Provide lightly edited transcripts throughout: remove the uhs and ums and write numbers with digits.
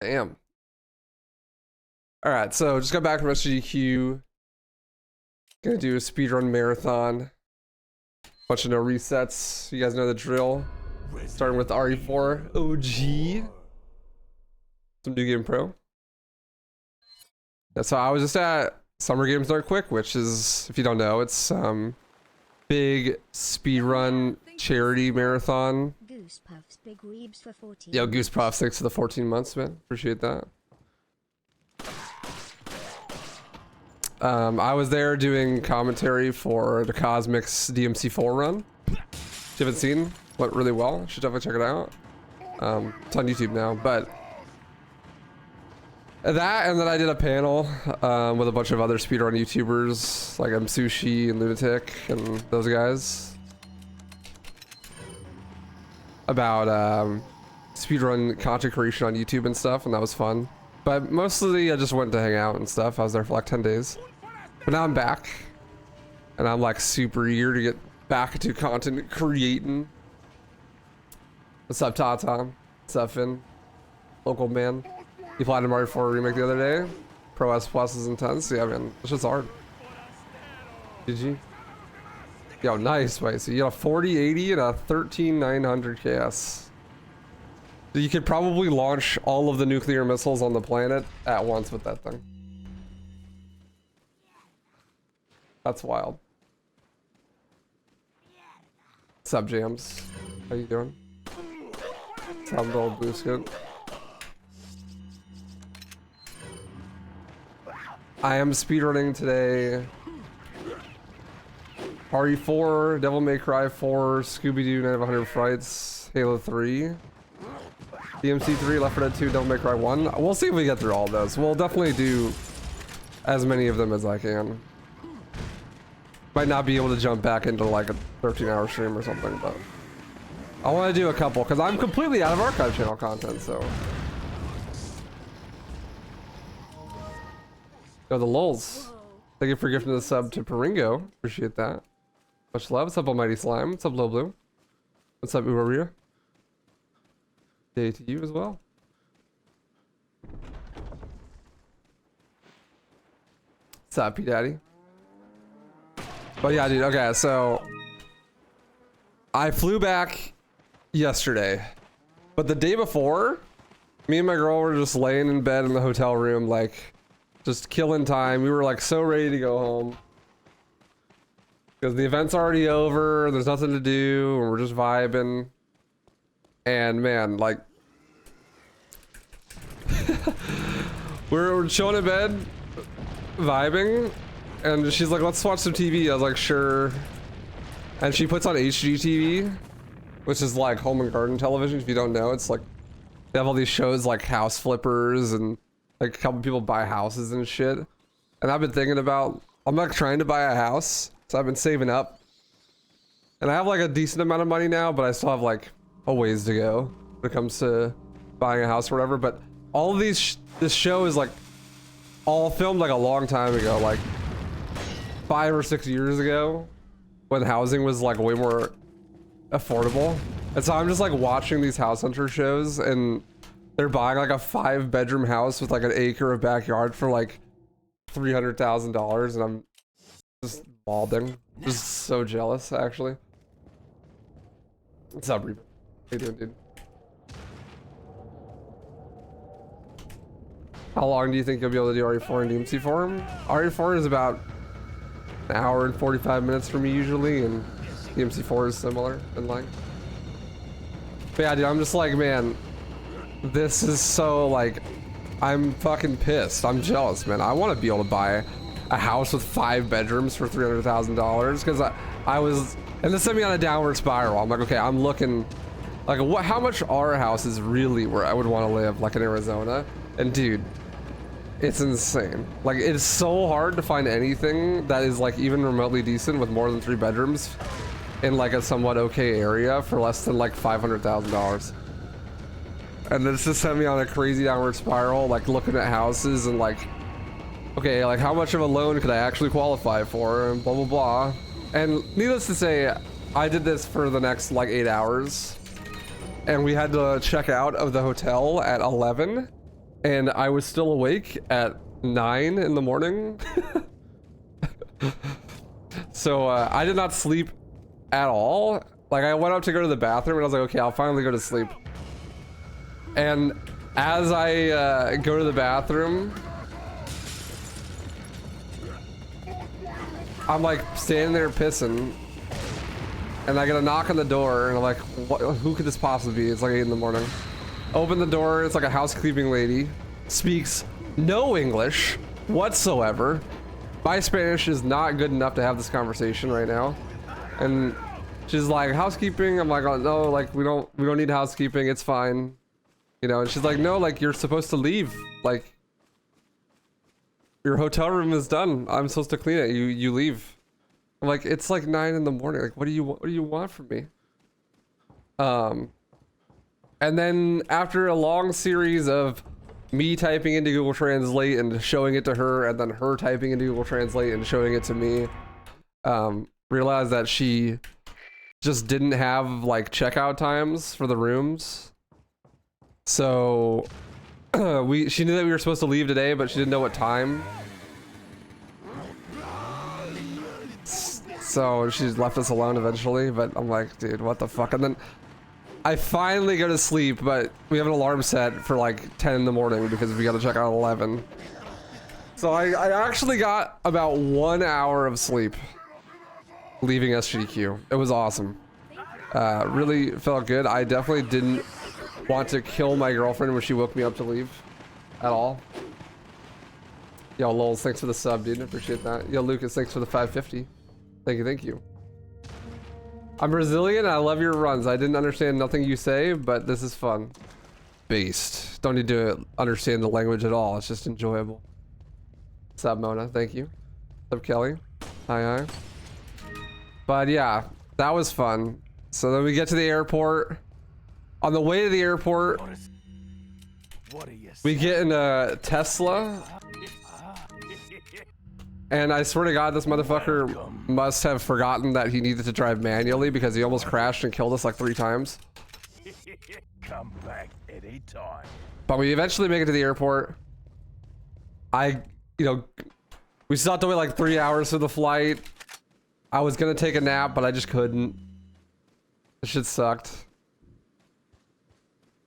Damn. All right, so just got back from SGDQ. Gonna do a speedrun marathon. Bunch of no resets. You guys know the drill. Starting with RE4 OG. Some new game pro. Yeah, so I was just at Summer Games Done Quick, which is, if you don't know, it's big speedrun charity marathon. Goose Puffs, big weebs for 14. Yo, Goose Puffs, thanks for the 14 months, man. Appreciate that. I was there doing commentary for the Cosmics DMC4 run. If you haven't seen, went really well. You should definitely check it out. It's on YouTube now, but that, and then I did a panel with a bunch of other speedrun YouTubers like Sushi and Lunatic and those guys about speedrun content creation on YouTube and stuff, and that was fun. But mostly I just went to hang out and stuff. I was there for like 10 days. But now I'm back. And I'm like super eager to get back to content creating. What's up, Tata? What's up, Finn? Local man. You played a Mario 4 remake the other day. Pro S Plus is intense. Yeah, man. This shit's hard. GG. Yo, nice, Spicy. You got a 4080 and a 13900 KS. You could probably launch all of the nuclear missiles on the planet at once with that thing. That's wild. Sub Jams. How you doing? Sub little boosted. I am speedrunning today. RE4, Devil May Cry 4, Scooby-Doo, Night of 100 Frights, Halo 3. DMC 3, Left 4 Dead 2, Devil May Cry 1. We'll see if we get through all those. We'll definitely do as many of them as I can. Might not be able to jump back into like a 13-hour stream or something, but I want to do a couple because I'm completely out of archive channel content, so. Yo, the lulz. Thank you for gifting the sub to Peringo. Appreciate that. Much love. What's up, Almighty Slime? What's up, Low Blue? What's up, Uwaria? Day to you as well. What's up, P Daddy? But yeah, dude, okay, so I flew back yesterday, but the day before, me and my girl were just laying in bed in the hotel room, like just killing time. We were like so ready to go home because the event's already over, there's nothing to do, and we're just vibing. And man, like we're chilling in bed, vibing, and she's like, let's watch some TV. I was like, sure. And she puts on HGTV, which is like home and garden television. If you don't know, it's like they have all these shows like House Flippers, and like a couple people buy houses and shit. And I've been thinking about, I'm like trying to buy a house, so I've been saving up. And I have like a decent amount of money now, but I still have like a ways to go when it comes to buying a house or whatever. But all of these, this show is like all filmed like a long time ago, like 5 or 6 years ago, when housing was like way more affordable. And so I'm just like watching these house hunter shows, and they're buying like a 5-bedroom house with like an acre of backyard for like $300,000, and I'm just balding. Just so jealous, actually. What's up, Reaper? How you doing, dude? How long do you think you'll be able to do RE4 and DMC for him? RE4 is about an hour and 45 minutes for me usually, and DMC4 is similar in length. But yeah, dude, I'm just like, man, this is so like, I'm fucking pissed. I'm jealous, man. I want to be able to buy a house with 5 bedrooms for $300,000 because I was, and this sent me on a downward spiral. I'm like, okay, I'm looking like how much are houses really where I would want to live, like in Arizona? And dude, it's insane. Like, it's so hard to find anything that is like even remotely decent with more than 3 bedrooms in like a somewhat okay area for less than like $500,000. And this just sent me on a crazy downward spiral, like looking at houses and like, okay, like how much of a loan could I actually qualify for, and blah, blah, blah. And needless to say, I did this for the next like 8 hours, and we had to check out of the hotel at 11. and I was still awake at 9 in the morning. So I did not sleep at all. Like, I went up to go to the bathroom and I was like, okay, I'll finally go to sleep. And as I go to the bathroom, I'm like standing there pissing, and I get a knock on the door, and I'm like, what, who could this possibly be? It's like 8 in the morning. Open the door, it's like a housekeeping lady, speaks no English whatsoever. My Spanish is not good enough to have this conversation right now. And she's like, housekeeping? I'm like, oh, no, like we don't need housekeeping, it's fine. You know, and she's like, no, like you're supposed to leave. Like, your hotel room is done. I'm supposed to clean it. You leave. I'm like, it's like 9 in the morning. Like, what do you want from me? And then after a long series of me typing into Google Translate and showing it to her, and then her typing into Google Translate and showing it to me, realized that she just didn't have like checkout times for the rooms. So she knew that we were supposed to leave today, but she didn't know what time. So she left us alone eventually, but I'm like, dude, what the fuck? And then I finally go to sleep, but we have an alarm set for like 10 in the morning because we got to check out at 11. So I actually got about 1 hour of sleep leaving SGDQ. It was awesome. Really felt good. I definitely didn't want to kill my girlfriend when she woke me up to leave at all. Yo, Lols, thanks for the sub, dude. Appreciate that. Yo, Lucas, thanks for the 550. Thank you, thank you. I'm Brazilian and I love your runs. I didn't understand nothing you say, but this is fun. Based. Don't need to understand the language at all. It's just enjoyable. What's up, Mona? Thank you. What's up, Kelly? Hi, hi. But yeah, that was fun. So then we get to the airport. On the way to the airport, we get in a Tesla. And I swear to God, this motherfucker must have forgotten that he needed to drive manually because he almost crashed and killed us like 3 times. Come back anytime. But we eventually make it to the airport. We still have to wait like 3 hours for the flight. I was gonna take a nap, but I just couldn't. This shit sucked.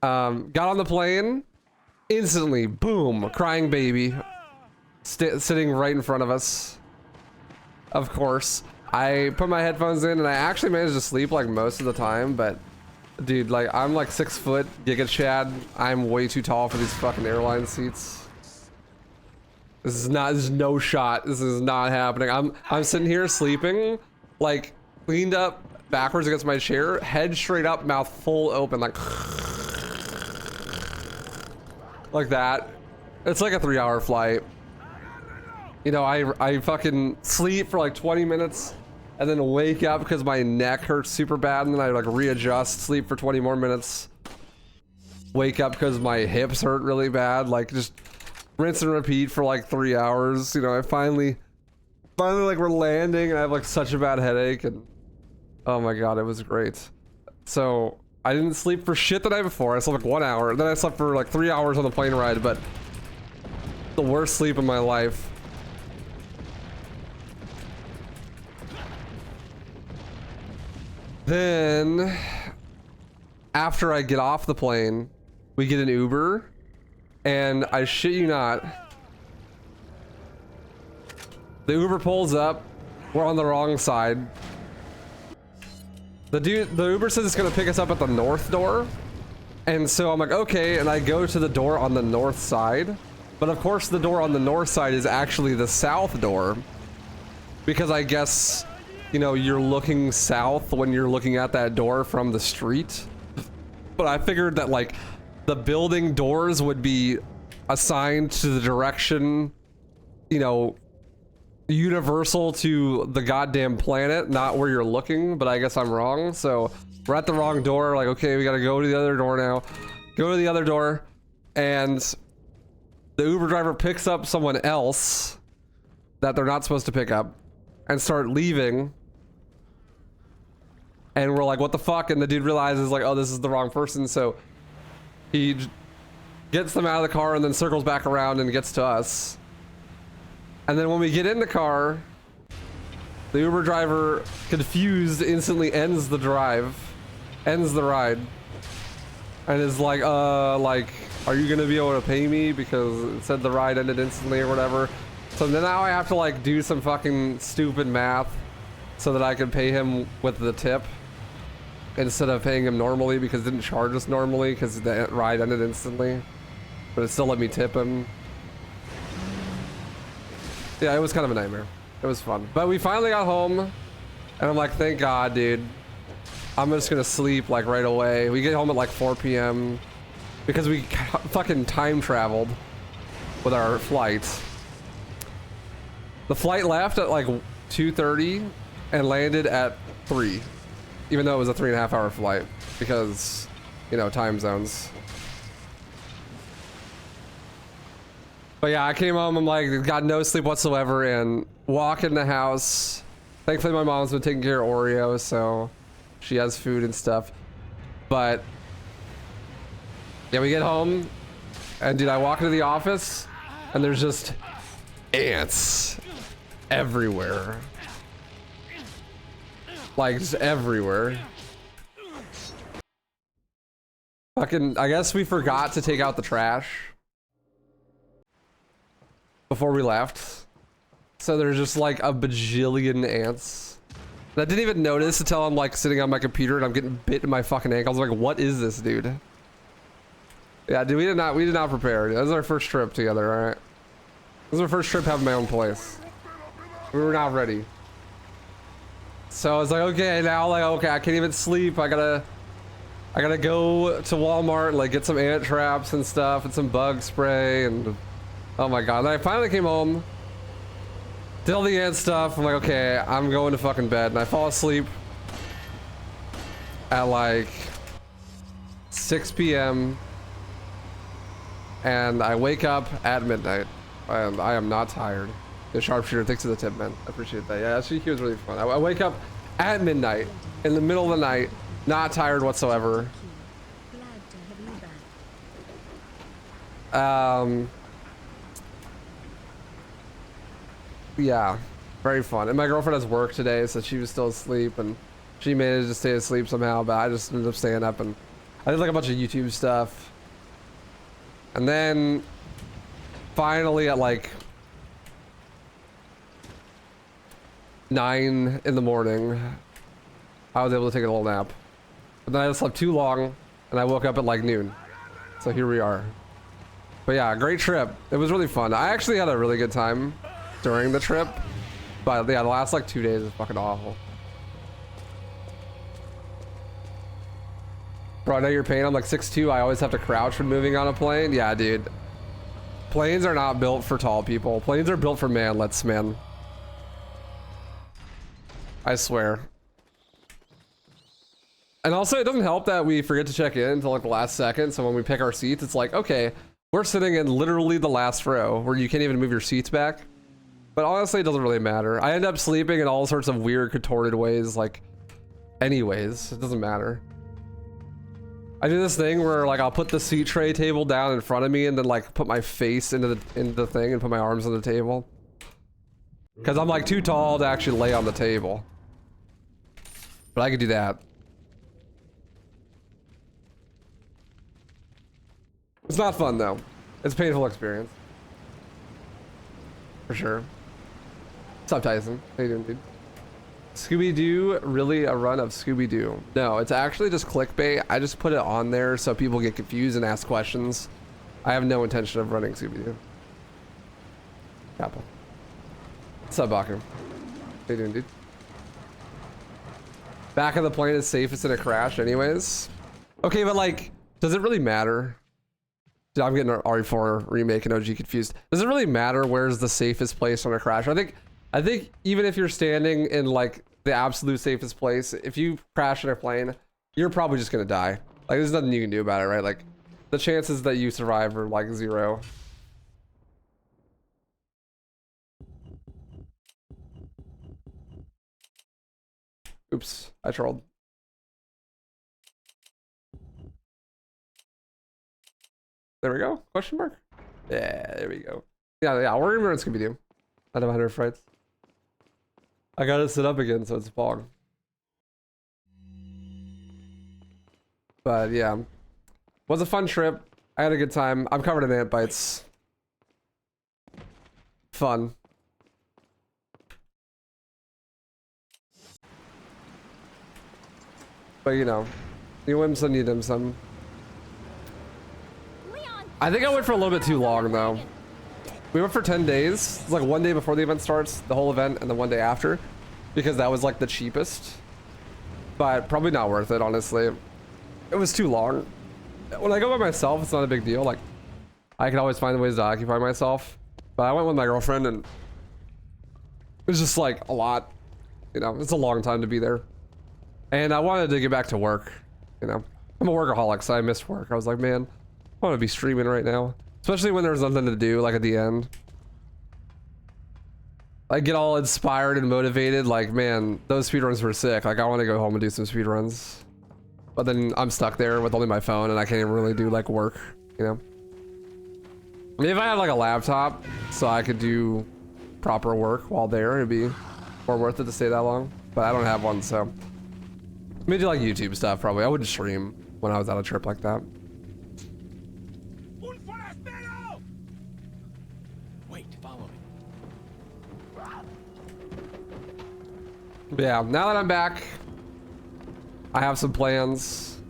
Got on the plane. Instantly, boom, crying baby. Sitting right in front of us. Of course. I put my headphones in and I actually managed to sleep like most of the time, but dude, like I'm like 6 foot, Giga Chad. I'm way too tall for these fucking airline seats. This is no shot. This is not happening. I'm sitting here sleeping, like leaned up backwards against my chair, head straight up, mouth full open, like that. It's like a 3-hour flight. You know, I fucking sleep for like 20 minutes and then wake up because my neck hurts super bad, and then I like readjust, sleep for 20 more minutes, wake up because my hips hurt really bad, like just rinse and repeat for like 3 hours. You know, I finally like we're landing and I have like such a bad headache, and oh my God, it was great. So I didn't sleep for shit the night before. I slept like 1 hour, then I slept for like 3 hours on the plane ride, but the worst sleep in my life. Then, after I get off the plane, we get an Uber, and I shit you not, the Uber pulls up, we're on the wrong side. The Uber says it's gonna pick us up at the north door, and so I'm like, okay, and I go to the door on the north side, but of course the door on the north side is actually the south door, because I guess, you know, you're looking south when you're looking at that door from the street. But I figured that like the building doors would be assigned to the direction, you know, universal to the goddamn planet, not where you're looking, but I guess I'm wrong. So we're at the wrong door, like, okay, we gotta go to the other door now. Go to the other door, and the Uber driver picks up someone else that they're not supposed to pick up and start leaving. And we're like, what the fuck? And the dude realizes like, oh, this is the wrong person. So he gets them out of the car, and then circles back around and gets to us. And then when we get in the car, the Uber driver, confused, instantly ends the ride, and is like, are you gonna be able to pay me because it said the ride ended instantly or whatever. So then now I have to like do some fucking stupid math so that I can pay him with the tip instead of paying him normally, because it didn't charge us normally because the ride ended instantly, but it still let me tip him. Yeah, it was kind of a nightmare. It was fun, but we finally got home, and I'm like, thank God, dude. I'm just gonna sleep like right away. We get home at like 4 p.m. because we fucking time traveled with our flight. The flight left at like 2:30 and landed at 3, even though it was a 3.5 hour flight because, you know, time zones. But yeah, I came home, I'm like, got no sleep whatsoever, and walk in the house. Thankfully my mom's been taking care of Oreo, so she has food and stuff. But yeah, we get home, and dude, I walk into the office, and there's just ants everywhere. Like, just everywhere. Fucking, I guess we forgot to take out the trash before we left. So there's just like a bajillion ants. And I didn't even notice until I'm like sitting on my computer and I'm getting bit in my fucking ankle. I was like, what is this, dude? Yeah, dude, we did not prepare. This is our first trip together, alright? This is our first trip having my own place. We were not ready. So I was like, okay, now like, okay, I can't even sleep. I gotta go to Walmart, like get some ant traps and stuff and some bug spray, and oh my God. And I finally came home, did all the ant stuff. I'm like, okay, I'm going to fucking bed. And I fall asleep at like 6 p.m. and I wake up at midnight. I am not tired. The sharpshooter, thanks for the tip, man. I appreciate that. Yeah, SGDQ was really fun. I wake up at midnight, in the middle of the night, not tired whatsoever. Yeah, very fun. And my girlfriend has work today, so she was still asleep, and she managed to stay asleep somehow, but I just ended up staying up, and I did like a bunch of YouTube stuff. And then finally at like 9 in the morning, I was able to take a little nap. But then I slept too long, and I woke up at like noon. So here we are. But yeah, great trip. It was really fun. I actually had a really good time during the trip. But yeah, the last like 2 days is fucking awful. Bro, I know your pain. I'm like 6'2". I always have to crouch when moving on a plane. Yeah, dude. Planes are not built for tall people. Planes are built for manlets, man. I swear. And also, it doesn't help that we forget to check in until like the last second. So when we pick our seats, it's like, okay, we're sitting in literally the last row where you can't even move your seats back. But honestly, it doesn't really matter. I end up sleeping in all sorts of weird, contorted ways. Like, anyways, it doesn't matter. I do this thing where like I'll put the seat tray table down in front of me and then like put my face into the thing and put my arms on the table. Because I'm like too tall to actually lay on the table. But I could do that. It's not fun though. It's a painful experience. For sure. What's up, Tyson? How you doing, dude? Scooby-Doo, really a run of Scooby-Doo? No, it's actually just clickbait. I just put it on there so people get confused and ask questions. I have no intention of running Scooby-Doo. Apple. What's up, Baku? How you doing, dude? Back of the plane is safest in a crash anyways. Okay, but like, does it really matter? Dude, I'm getting an RE4 remake and OG confused. Does it really matter where's the safest place on a crash? I think even if you're standing in like the absolute safest place, if you crash in a plane, you're probably just gonna die. Like there's nothing you can do about it, right? Like the chances that you survive are like 0. Oops, I trolled. There we go. Question mark. Yeah, there we go. Yeah. We're gonna run Scooby-Doo. Out of 100 frights. I got it set up again, so it's fog. But yeah, was a fun trip. I had a good time. I'm covered in ant bites. Fun. But you know, you win some, you dim some. I think I went for a little bit too long though. We went for 10 days. It's like 1 day before the event starts, the whole event, and then 1 day after, because that was like the cheapest. But probably not worth it, honestly. It was too long. When I go by myself, it's not a big deal. Like, I can always find ways to occupy myself. But I went with my girlfriend, and it was just like a lot. You know, it's a long time to be there. And I wanted to get back to work. You know, I'm a workaholic, so I missed work. I was like, man, I want to be streaming right now. Especially when there's nothing to do, like at the end. I get all inspired and motivated, like, man, those speedruns were sick. Like, I want to go home and do some speedruns. But then I'm stuck there with only my phone and I can't even really do like work, you know? I mean, if I had like a laptop so I could do proper work while there, it'd be more worth it to stay that long. But I don't have one, so. Maybe do like YouTube stuff, probably. I wouldn't stream when I was on a trip like that. Wait, follow me. But yeah, now that I'm back, I have some plans.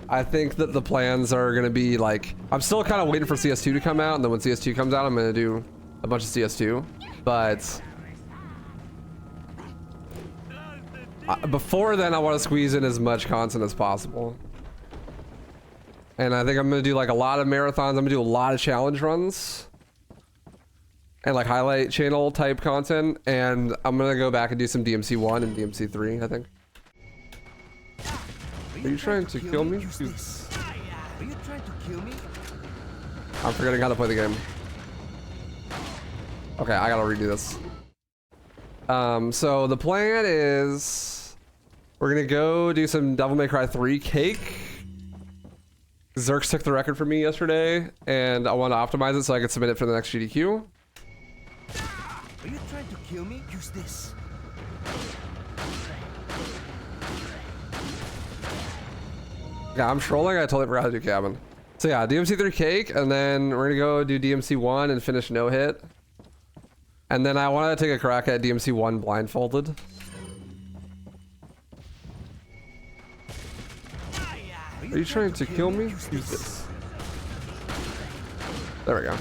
I think that the plans are gonna be like, I'm still kind of waiting for CS2 to come out, and then when CS2 comes out, I'm gonna do a bunch of CS2. But before then, I want to squeeze in as much content as possible. And I think I'm gonna do like a lot of marathons. I'm gonna do a lot of challenge runs and like highlight channel type content. And I'm gonna go back and do some DMC 1 and DMC 3, I think. Are you trying to kill me? Are you trying to kill me? I'm forgetting how to play the game. Okay, I gotta redo this. So the plan is we're gonna go do some Devil May Cry 3 cake. Zerx took the record for me yesterday, and I want to optimize it so I can submit it for the next GDQ. Are you trying to kill me? Use this. Yeah, I'm trolling. I totally forgot to do cabin. So yeah, DMC 3 cake, and then we're gonna go do DMC 1 and finish no hit. And then I want to take a crack at DMC 1 blindfolded. Are you trying to kill me? Use this. There we go.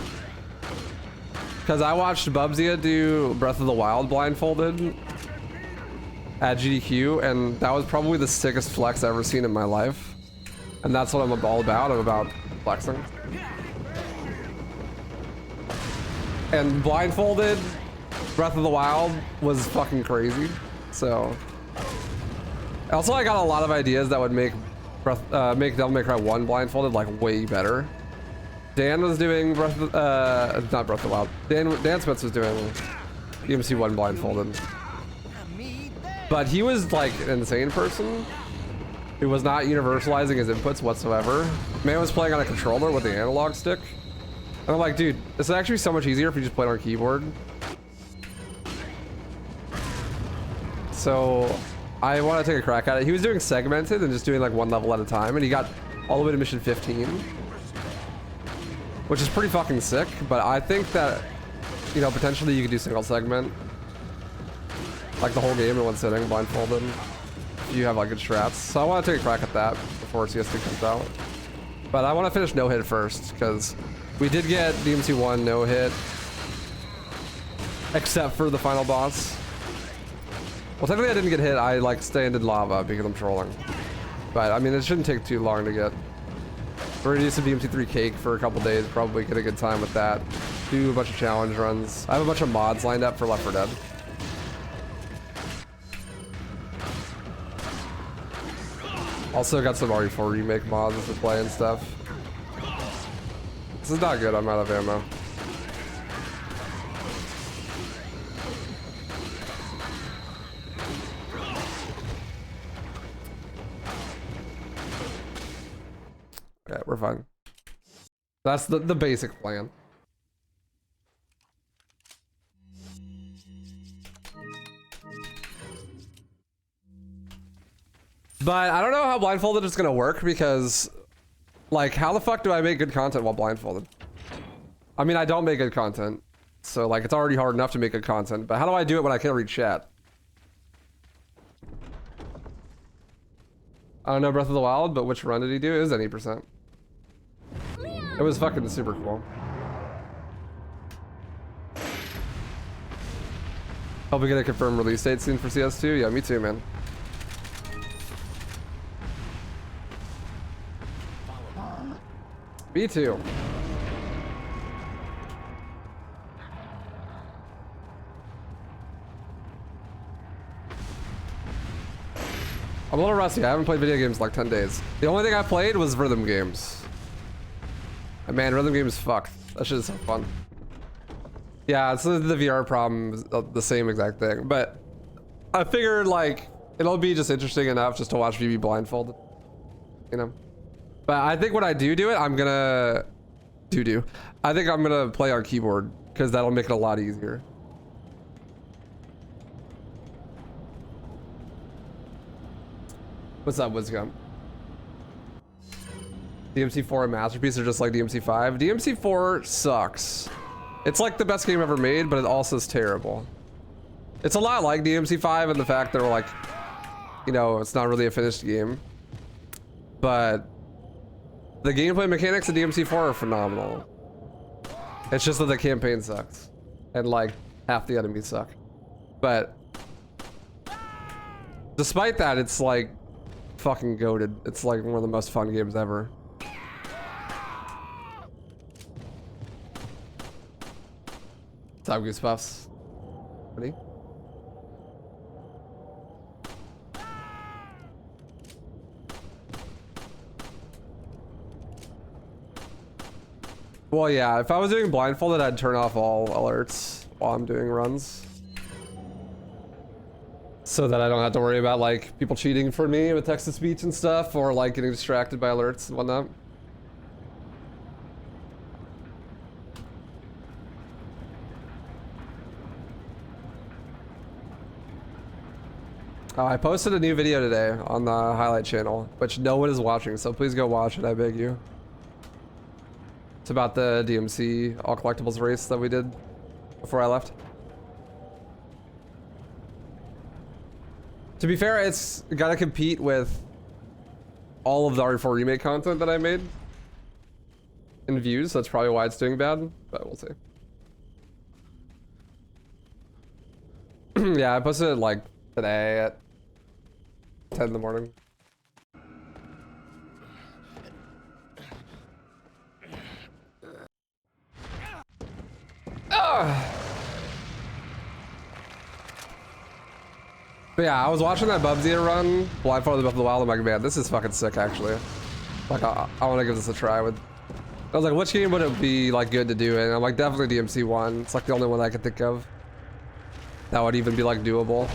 Because I watched Bubsia do Breath of the Wild blindfolded at GDQ, and that was probably the sickest flex I've ever seen in my life. And that's what I'm all about. I'm about flexing. And blindfolded Breath of the Wild was fucking crazy. So also I got a lot of ideas that would make make Devil May Cry 1 blindfolded like way better. Dan was doing not Breath of the Wild. Dan Smith was doing DMC 1 blindfolded. But he was like an insane person who was not universalizing his inputs whatsoever. Man was playing on a controller with the analog stick. And I'm like, dude, this is actually so much easier if you just play it on a keyboard. So I want to take a crack at it. He was doing segmented and just doing like one level at a time, and he got all the way to mission 15, which is pretty fucking sick. But I think that, you know, potentially you could do single segment, like the whole game in one sitting, blindfolded, if you have like good strats. So I want to take a crack at that before CS2 comes out. But I want to finish no hit first, because we did get DMC 1 no hit, except for the final boss. Well, technically I didn't get hit. I like stand in lava because I'm trolling. But I mean, it shouldn't take too long to get. We're gonna do some DMC 3 cake for a couple days. Probably get a good time with that. Do a bunch of challenge runs. I have a bunch of mods lined up for Left 4 Dead. Also got some RE4 remake mods to play and stuff. This is not good. I'm out of ammo. Okay, we're fine. That's the basic plan. But I don't know how blindfolded is gonna work because, like, how the fuck do I make good content while blindfolded? I mean, I don't make good content, so like it's already hard enough to make good content. But how do I do it when I can't read chat? I don't know Breath of the Wild, but which run did he do? It was 80%. It was fucking super cool. Hope we get a confirmed release date soon for CS2. Yeah, me too, man. Me too. I'm a little rusty. I haven't played video games in like 10 days. The only thing I played was rhythm games. And man, rhythm games fucked. That shit is so fun. Yeah, it's the VR problem, the same exact thing. But I figured like it'll be just interesting enough just to watch VB blindfolded, you know. But I think when I do it, I'm gonna I think I'm gonna play on keyboard because that'll make it a lot easier. What's up, Wiscom? DMC4 and Masterpiece are just like DMC5. DMC4 sucks. It's like the best game ever made, but it also is terrible. It's a lot like DMC5 in the fact that we're like, you know, it's not really a finished game. But the gameplay mechanics of DMC4 are phenomenal. It's just that the campaign sucks. And like half the enemies suck. But despite that, it's like fucking goated. It's like one of the most fun games ever. What's up, Goosebuffs? Ready? Well, yeah, if I was doing blindfolded, I'd turn off all alerts while I'm doing runs. So that I don't have to worry about like people cheating for me with text-to-speech and stuff, or like getting distracted by alerts and whatnot. I posted a new video today on the highlight channel, which no one is watching, so please go watch it, I beg you. It's about the DMC all collectibles race that we did before I left. To be fair, it's gotta compete with all of the RE4 remake content that I made in views, so that's probably why it's doing bad, but we'll see. Yeah, I posted it like today at 10 in the morning. But yeah, I was watching that Bubsy run, blindfolded Breath of the Wild. I'm like, man, this is fucking sick, actually. Like, I want to give this a try. I was like, which game would it be like good to do it? And I'm like, definitely DMC1. It's like the only one I could think of that would even be like doable.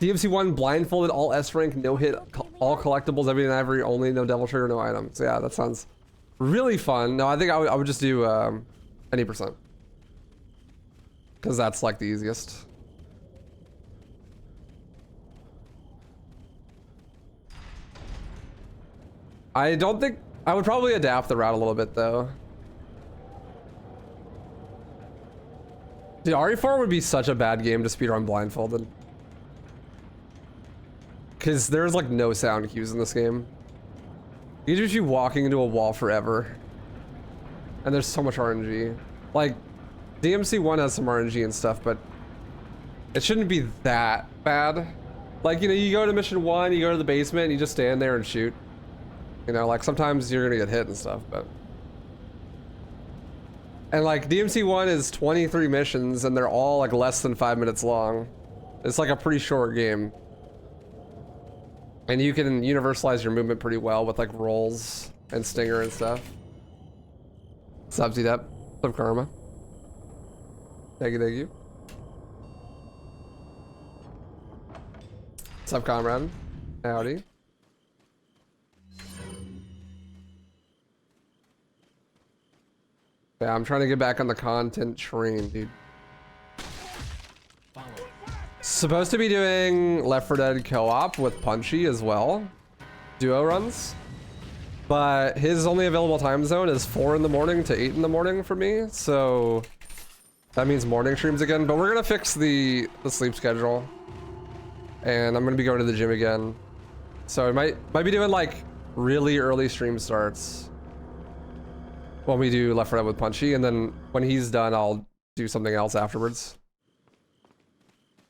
DMC1 blindfolded, all S rank, no hit, all collectibles, every and every, only no devil trigger, no items. Yeah, that sounds really fun. No, I think I would just do 80%. Because that's like the easiest. I don't think, I would probably adapt the route a little bit though. Dude, RE4 would be such a bad game to speedrun blindfolded. Because there's like no sound cues in this game. You just be walking into a wall forever. And there's so much RNG. Like, DMC1 has some RNG and stuff, but it shouldn't be that bad. Like, you know, you go to mission 1, you go to the basement, and you just stand there and shoot. You know, like sometimes you're gonna get hit and stuff, but... And like, DMC1 is 23 missions, and they're all like less than 5 minutes long. It's like a pretty short game. And you can universalize your movement pretty well with like rolls and stinger and stuff. Sup, T-Dep. Sup, Karma. Thank you, thank you. What's up, comrade? Howdy. Yeah, I'm trying to get back on the content train, dude. Supposed to be doing Left 4 Dead co-op with Punchy as well. Duo runs. But his only available time zone is 4 in the morning to 8 in the morning for me. So that means morning streams again. But we're going to fix the sleep schedule. And I'm going to be going to the gym again. So I might be doing like really early stream starts when we do Left 4 Dead with Punchy. And then when he's done, I'll do something else afterwards.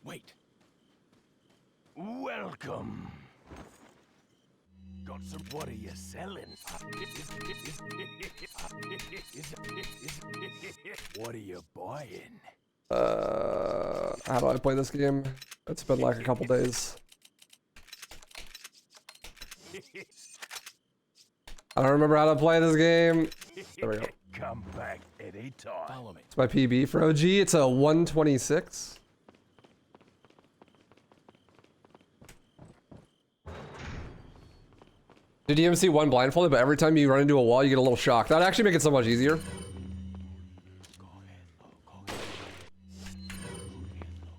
Wait. Welcome. Got some. What are you selling? What are you buying? How do I play this game? It's been like a couple days. I don't remember how to play this game. There we go. Come back anytime. Follow me. It's my PB for OG. It's a 126. Did DMC one blindfolded, but every time you run into a wall, you get a little shock. That'd actually make it so much easier.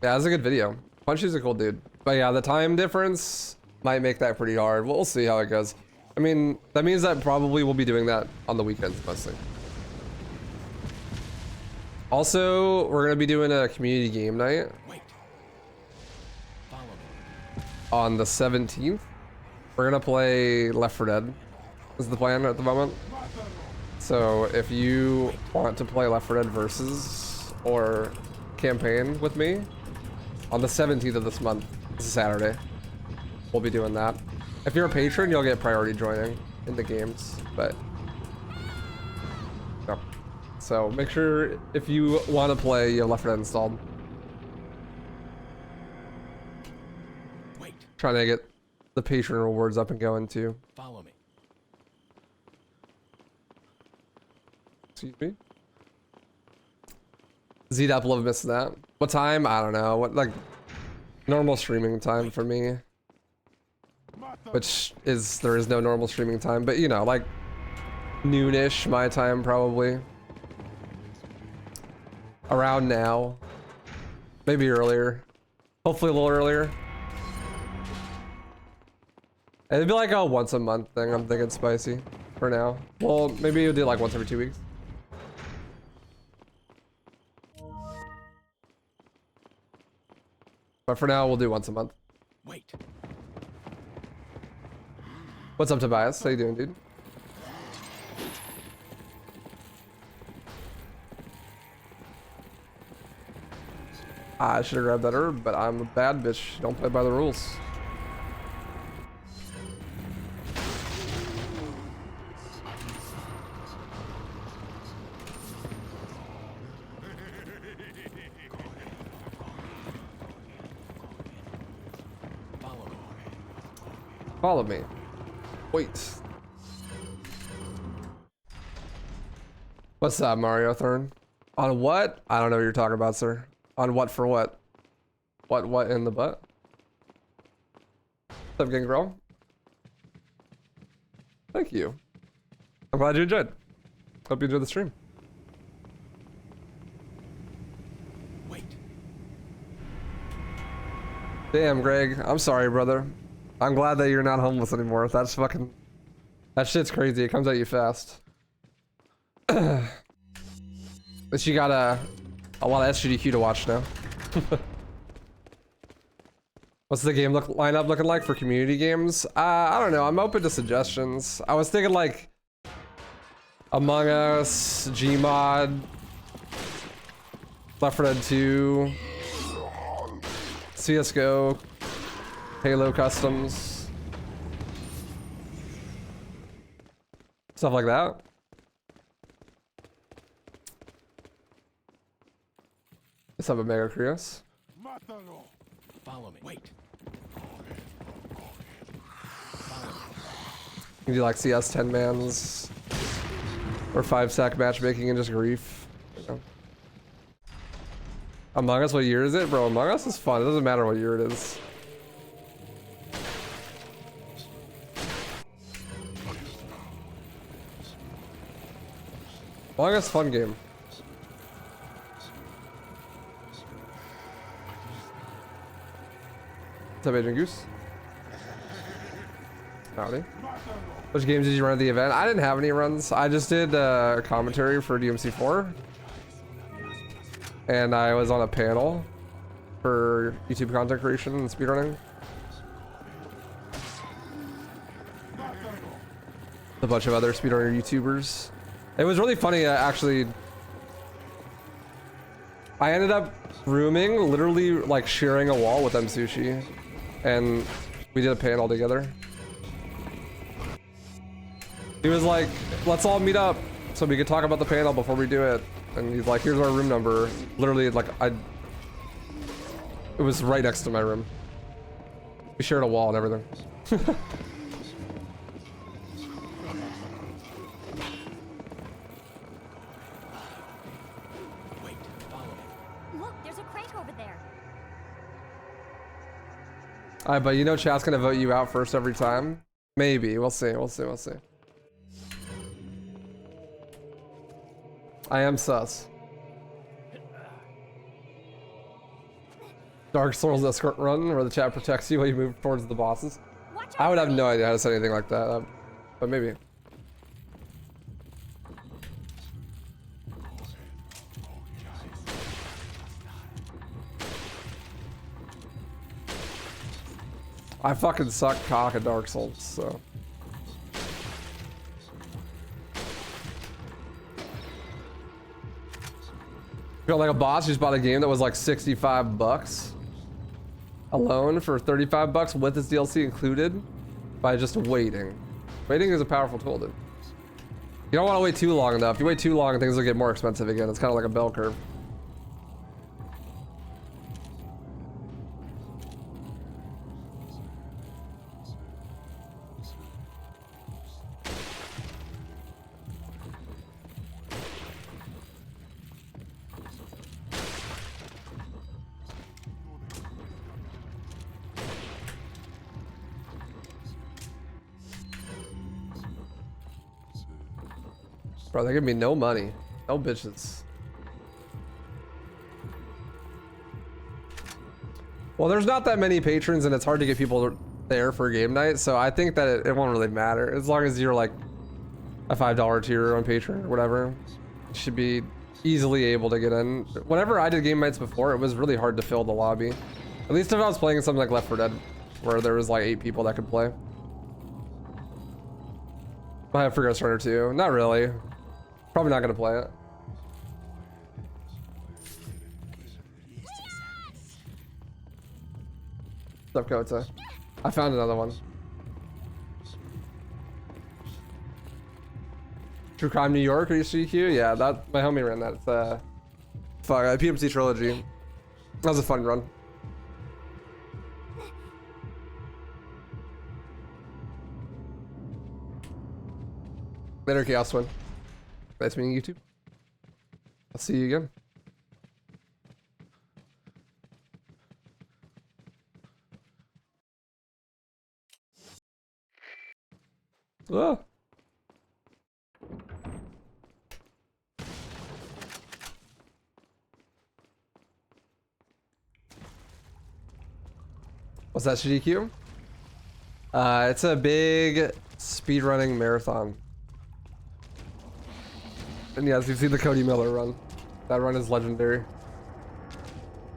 Yeah, that's a good video. Punchy's a cool dude. But yeah, the time difference might make that pretty hard. We'll see how it goes. I mean, that means that probably we'll be doing that on the weekends mostly. Also, we're gonna be doing a community game night on the 17th. We're gonna play Left 4 Dead. Is the plan at the moment. So if you want to play Left 4 Dead versus or campaign with me on the 17th of this month, it's a Saturday, we'll be doing that. If you're a patron, you'll get priority joining in the games, but no. So make sure if you want to play, you have Left 4 Dead installed. Wait. Trying to get the patron rewards up and going too. Follow me. Excuse me. ZDAP love missing that. What time? I don't know. What, like, normal streaming time for me. Which is, there is no normal streaming time, but you know, like noonish my time probably. Around now. Maybe earlier. Hopefully a little earlier. It'd be like a once a month thing, I'm thinking spicy for now. Well, maybe you'll do like once every 2 weeks. But for now, we'll do once a month. Wait. What's up, Tobias? How you doing, dude? I should have grabbed that herb, but I'm a bad bitch. Don't play by the rules. Follow me. Wait. What's up, Mario Thorn? On what? I don't know what you're talking about, sir. On what for what? What in the butt? What's up, Gangrel? Thank you. I'm glad you enjoyed. Hope you enjoyed the stream. Wait. Damn, Greg. I'm sorry, brother. I'm glad that you're not homeless anymore. That's fucking... That shit's crazy. It comes at you fast. But you got a lot of SGDQ to watch now. What's the game lineup looking like for community games? I don't know. I'm open to suggestions. I was thinking like... Among Us, Gmod... Left 4 Dead 2... CSGO... Halo customs, stuff like that. Let's have a Mega Krios. Follow me. Wait. You do like CS 10 mans or 5-stack matchmaking and just grief. You know. Among Us, what year is it, bro? Among Us is fun. It doesn't matter what year it is. Longest fun game. What's up, Agent Goose? Howdy. Which games did you run at the event? I didn't have any runs. I just did commentary for DMC4. And I was on a panel for YouTube content creation and speedrunning. A bunch of other speedrunner YouTubers. It was really funny, actually. I ended up rooming, literally like sharing a wall with M-Sushi. And we did a panel together. He was like, let's all meet up so we could talk about the panel before we do it. And he's like, here's our room number. Literally, like, it was right next to my room. We shared a wall and everything. Look, there's a crank over there. Alright, but you know chat's gonna vote you out first every time? Maybe. We'll see. We'll see. We'll see. I am sus. Dark Souls escort run where the chat protects you while you move towards the bosses. I would have no idea how to say anything like that, but maybe. I fucking suck cock at Dark Souls, so. Felt like a boss just bought a game that was like 65 bucks alone for 35 bucks with its DLC included by just waiting. Waiting is a powerful tool, dude. You don't want to wait too long enough. If you wait too long, things will get more expensive again. It's kind of like a bell curve. Bro, they give me no money. No bitches. Well, there's not that many patrons and it's hard to get people there for game night, so I think that it won't really matter. As long as you're like a $5 tier on Patreon or whatever, you should be easily able to get in. Whenever I did game nights before, it was really hard to fill the lobby. At least if I was playing something like Left 4 Dead, where there was like 8 people that could play. I have for Ghost Runner 2. Not really. Probably not gonna play it. What's up, Kota? I found another one. True Crime New York or SGDQ? Yeah, that my homie ran that. It's fuck, PMC trilogy. That was a fun run. Later, Chaos Twin. Nice meeting you too. I'll see you again. Ah. What's that, SGDQ? It's a big speedrunning marathon. And yes, you've seen the Cody Miller run. That run is legendary.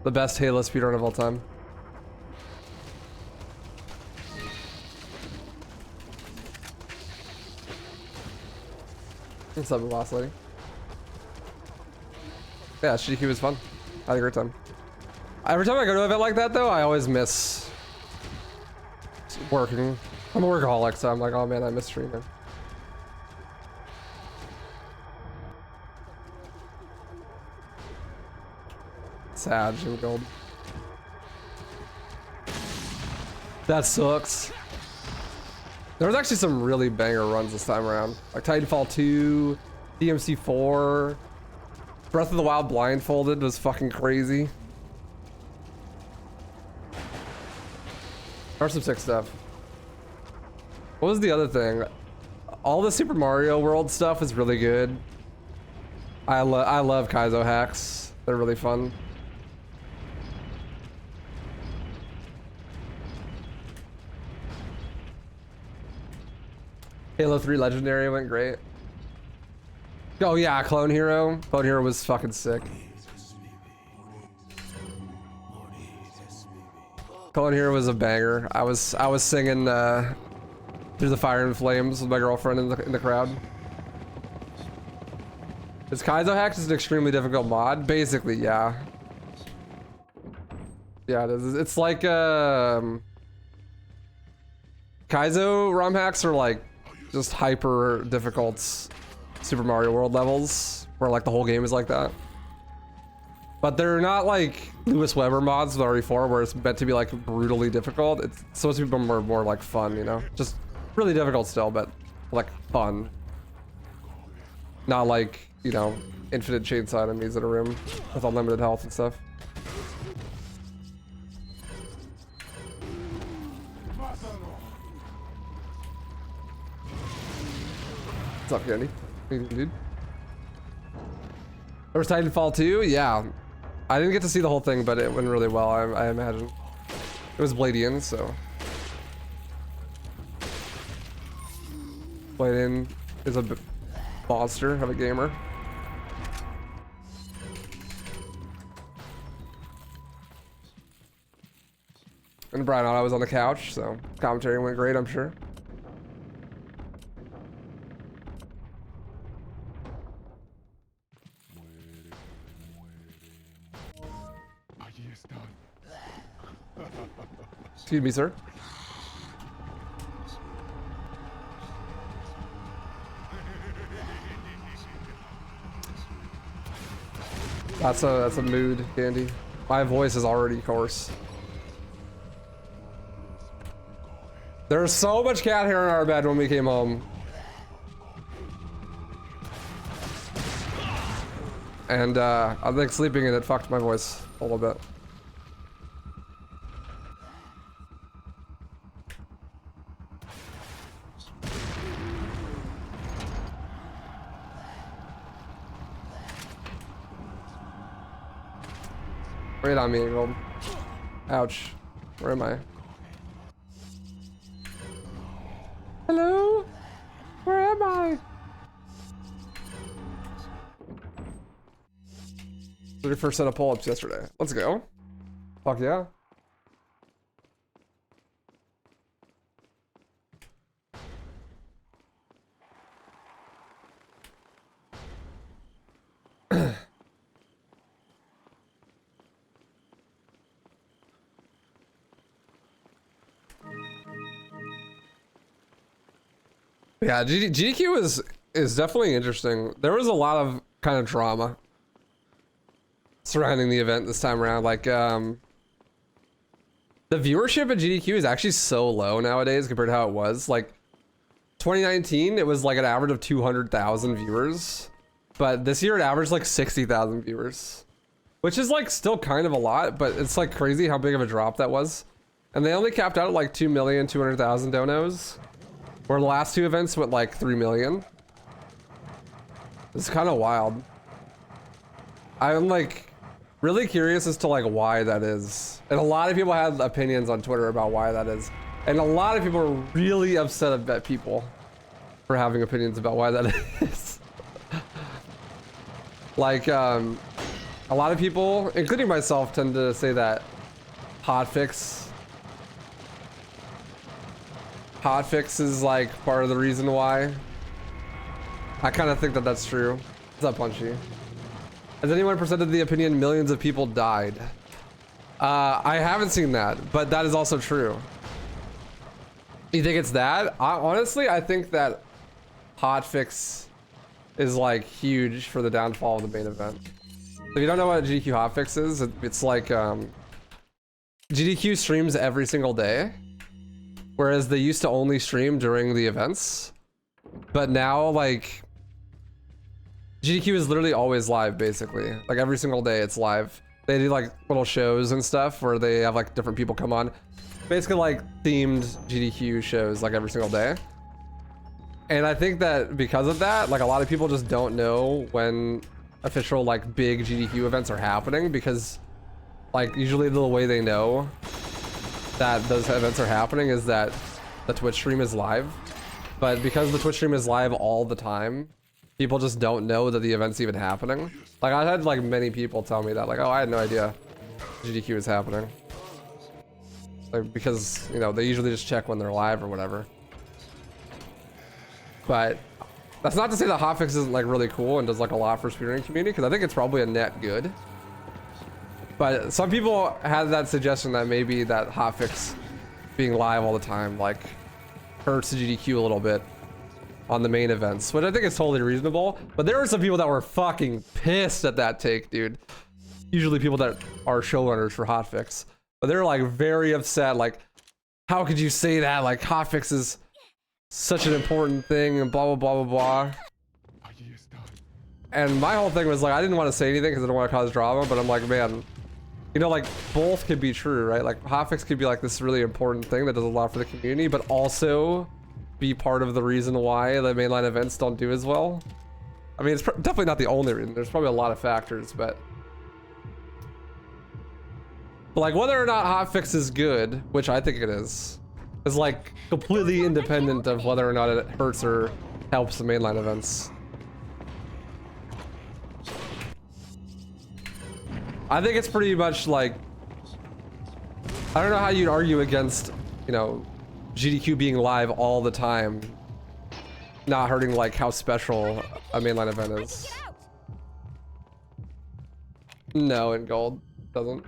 The best Halo speedrun of all time. What's up, boss lady? Yeah, SGDQ was fun. I had a great time. Every time I go to an event like that, though, I always miss working. I'm a workaholic, so I'm like, oh man, I miss streaming. Sad, Jim Gold. That sucks. There was actually some really banger runs this time around. Like Titanfall 2, DMC4, Breath of the Wild Blindfolded was fucking crazy. There's some sick stuff. What was the other thing? All the Super Mario World stuff is really good. I love Kaizo hacks. They're really fun. Halo 3 Legendary went great. Oh yeah, Clone Hero. Clone Hero was fucking sick. Clone Hero was a banger. I was singing Through the Fire and Flames with my girlfriend in the crowd. Is Kaizo hacks is an extremely difficult mod? Basically, yeah. Yeah, it is. It's like Kaizo ROM hacks are like just hyper difficult Super Mario World levels where like the whole game is like that. But they're not like Lewis Weber mods with RE4 where it's meant to be like brutally difficult. It's supposed to be more like fun, you know? Just really difficult still, but like fun. Not like, you know, infinite chainsaw enemies in a room with unlimited health and stuff. What's up, Candy? Dude. There was Titanfall 2? Yeah. I didn't get to see the whole thing, but it went really well, I imagine. It was Bladian, so. Bladian is a monster of a gamer. And Brian Otto was on the couch, so commentary went great, I'm sure. Excuse me, sir. That's a mood, Candy. My voice is already coarse. There was so much cat hair in our bed when we came home. And I think sleeping in it fucked my voice a little bit. Right on me, Gold. Ouch. Where am I? Hello? Where am I? 31st set of pull-ups yesterday. Let's go. Fuck yeah. Yeah, GDQ is definitely interesting. There was a lot of kind of drama surrounding the event this time around. Like, the viewership at GDQ is actually so low nowadays compared to how it was. Like, 2019, it was like an average of 200,000 viewers. But this year it averaged like 60,000 viewers. Which is like still kind of a lot, but it's like crazy how big of a drop that was. And they only capped out at like 2,200,000 donos. Where the last two events went like 3 million. It's kind of wild. I'm like really curious as to like why that is. And a lot of people had opinions on Twitter about why that is. And a lot of people are really upset at people for having opinions about why that is. Like, a lot of people, including myself, tend to say that hotfix is like part of the reason why. I kind of think that that's true. What's up, Punchy? Has anyone presented the opinion millions of people died? I haven't seen that, but that is also true. You think it's that? Honestly, I think that hotfix is like huge for the downfall of the main event. If you don't know what GDQ hotfix is, it's like GDQ streams every single day. Whereas they used to only stream during the events. But now, like, GDQ is literally always live, basically. Like, every single day it's live. They do, like, little shows and stuff where they have, like, different people come on. Basically, like, themed GDQ shows, like, every single day. And I think that because of that, like, a lot of people just don't know when official like big GDQ events are happening, because like usually the way they know that those events are happening is that the Twitch stream is live. But because the Twitch stream is live all the time, people just don't know that the event's even happening. Like I had like many people tell me that, like, oh, I had no idea GDQ is happening. Like, because, you know, they usually just check when they're live or whatever. But that's not to say that hotfix isn't like really cool and does like a lot for speedrunning community, because I think it's probably a net good. But some people had that suggestion that maybe that hotfix being live all the time like hurts the GDQ a little bit on the main events, which I think is totally reasonable. But there were some people that were fucking pissed at that take, dude. Usually people that are showrunners for hotfix, but they're like very upset. Like, how could you say that? Like, hotfix is such an important thing and blah blah blah blah blah. And my whole thing was like, I didn't want to say anything because I don't want to cause drama, but I'm like, man, you know, like both could be true, right? Like hotfix could be like this really important thing that does a lot for the community, but also be part of the reason why the mainline events don't do as well. I mean, it's definitely not the only reason. There's probably a lot of factors, but like whether or not hotfix is good, which I think it is like completely independent of whether or not it hurts or helps the mainline events. I think it's pretty much like, I don't know how you'd argue against, you know, GDQ being live all the time not hurting like how special a mainline event is. No, in gold doesn't.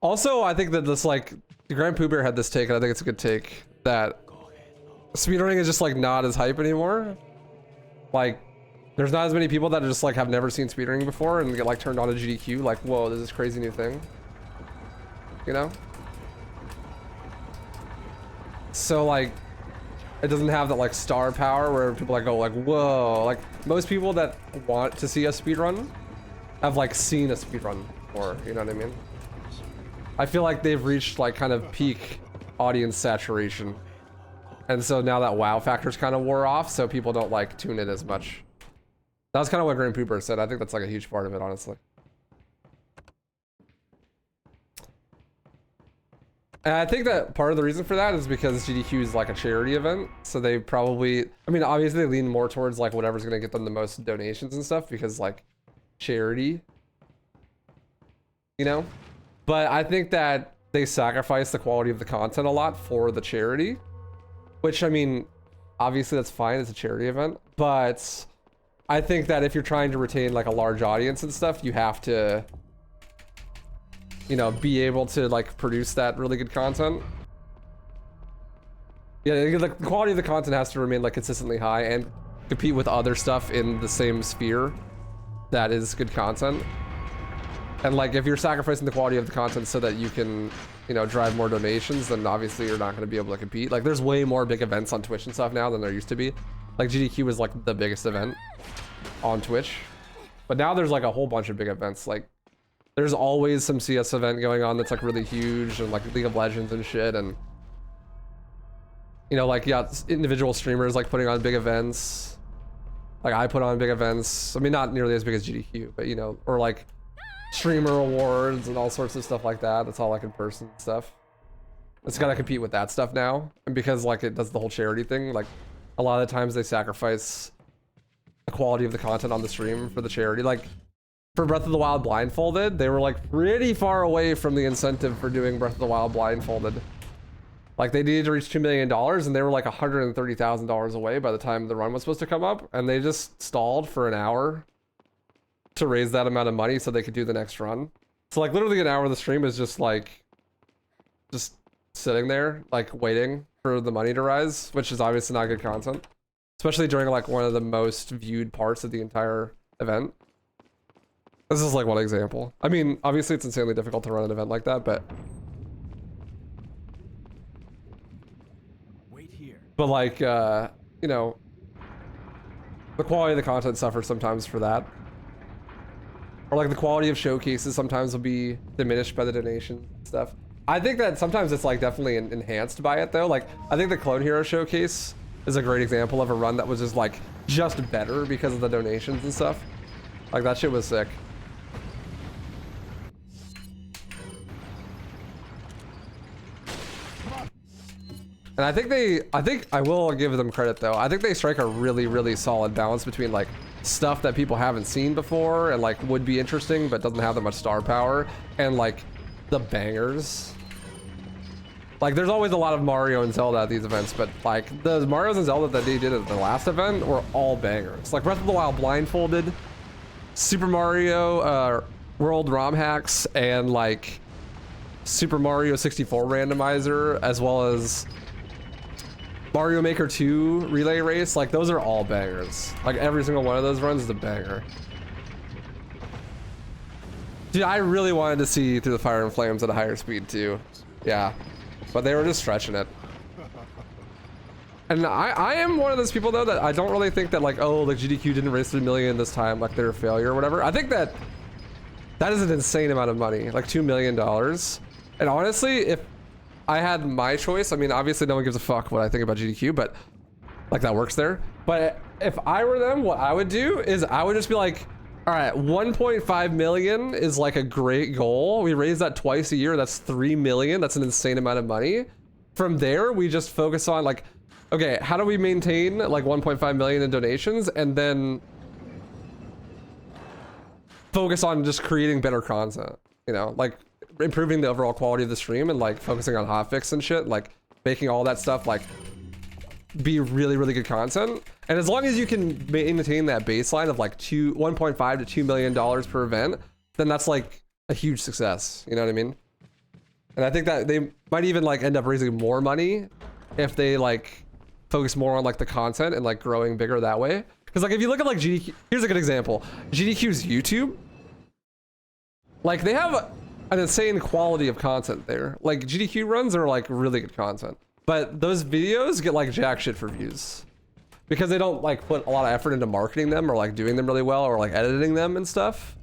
Also, I think that this like the Grand Pooh Bear had this take, and I think it's a good take, that speedrunning is just like not as hype anymore. Like, there's not as many people that just like have never seen speedrunning before and get like turned on to GDQ, like, whoa, there's this crazy new thing, you know? So like, it doesn't have that like star power where people like go like, whoa. Like most people that want to see a speedrun have like seen a speedrun before, you know what I mean? I feel like they've reached like kind of peak audience saturation. And so now that wow factor's kind of wore off, so people don't like tune in as much. That was kind of what Green Pooper said. I think that's like a huge part of it, honestly. And I think that part of the reason for that is because GDQ is like a charity event. So they probably, I mean, obviously they lean more towards like whatever's going to get them the most donations and stuff, because like charity, you know? But I think that they sacrifice the quality of the content a lot for the charity, which, I mean, obviously that's fine. It's a charity event, but I think that if you're trying to retain like a large audience and stuff, you have to, you know, be able to like produce that really good content. Yeah, the quality of the content has to remain like consistently high and compete with other stuff in the same sphere that is good content. And like, if you're sacrificing the quality of the content so that you can, you know, drive more donations, then obviously you're not going to be able to compete. Like, there's way more big events on Twitch and stuff now than there used to be. Like, GDQ was like the biggest event on Twitch, but now there's like a whole bunch of big events. Like, there's always some CS event going on that's like really huge, and like League of Legends and shit, and you know, like, yeah, individual streamers like putting on big events. Like, I put on big events. I mean, not nearly as big as GDQ, but you know, or like streamer awards and all sorts of stuff like that. That's all like in person stuff. It's gotta compete with that stuff now, and because like it does the whole charity thing, like a lot of the times they sacrifice the quality of the content on the stream for the charity. Like for Breath of the Wild blindfolded, they were like pretty far away from the incentive for doing Breath of the Wild blindfolded. Like they needed to reach $2 million, and they were like $130,000 away by the time the run was supposed to come up, and they just stalled for an hour to raise that amount of money so they could do the next run. So like literally an hour of the stream is just like just sitting there like waiting for the money to rise, which is obviously not good content, especially during like one of the most viewed parts of the entire event. This is like one example. I mean, obviously it's insanely difficult to run an event like that, but Wait here. but like you know, the quality of the content suffers sometimes for that. Or like the quality of showcases sometimes will be diminished by the donation stuff. I think that sometimes it's like definitely enhanced by it though. Like I think the Clone Hero showcase is a great example of a run that was just like just better because of the donations and stuff. Like that shit was sick. And I think I will give them credit though. I think they strike a really, really solid balance between like stuff that people haven't seen before and like would be interesting but doesn't have that much star power, and like the bangers. Like there's always a lot of Mario and Zelda at these events, but like the Marios and Zelda that they did at the last event were all bangers. Like Breath of the Wild Blindfolded, Super Mario World ROM hacks, and like Super Mario 64 randomizer, as well as Mario Maker 2 relay race. Like those are all bangers. Like every single one of those runs is a banger. Dude, I really wanted to see Through the Fire and Flames at a higher speed too. Yeah, but they were just stretching it. And I am one of those people though that I don't really think that like, oh, like GDQ didn't raise 3 million this time, like they're a failure or whatever. I think that that is an insane amount of money, like $2 million. And honestly, if I had my choice, I mean, obviously no one gives a fuck what I think about GDQ, but like that works there. But if I were them, what I would do is I would just be like, all right, 1.5 million is like a great goal. We raise that twice a year. That's 3 million. That's an insane amount of money. From there, we just focus on like, okay, how do we maintain like 1.5 million in donations, and then focus on just creating better content, you know, like improving the overall quality of the stream and like focusing on hotfix and shit, like making all that stuff like be really, really good content. And as long as you can maintain that baseline of like 1.5 to $2 million per event, then that's like a huge success. You know what I mean? And I think that they might even like end up raising more money if they like focus more on like the content and like growing bigger that way. Because like if you look at like GDQ, here's a good example. GDQ's YouTube, like they have an insane quality of content there. Like GDQ runs are like really good content, but those videos get like jack shit for views because they don't like put a lot of effort into marketing them or like doing them really well or like editing them and stuff.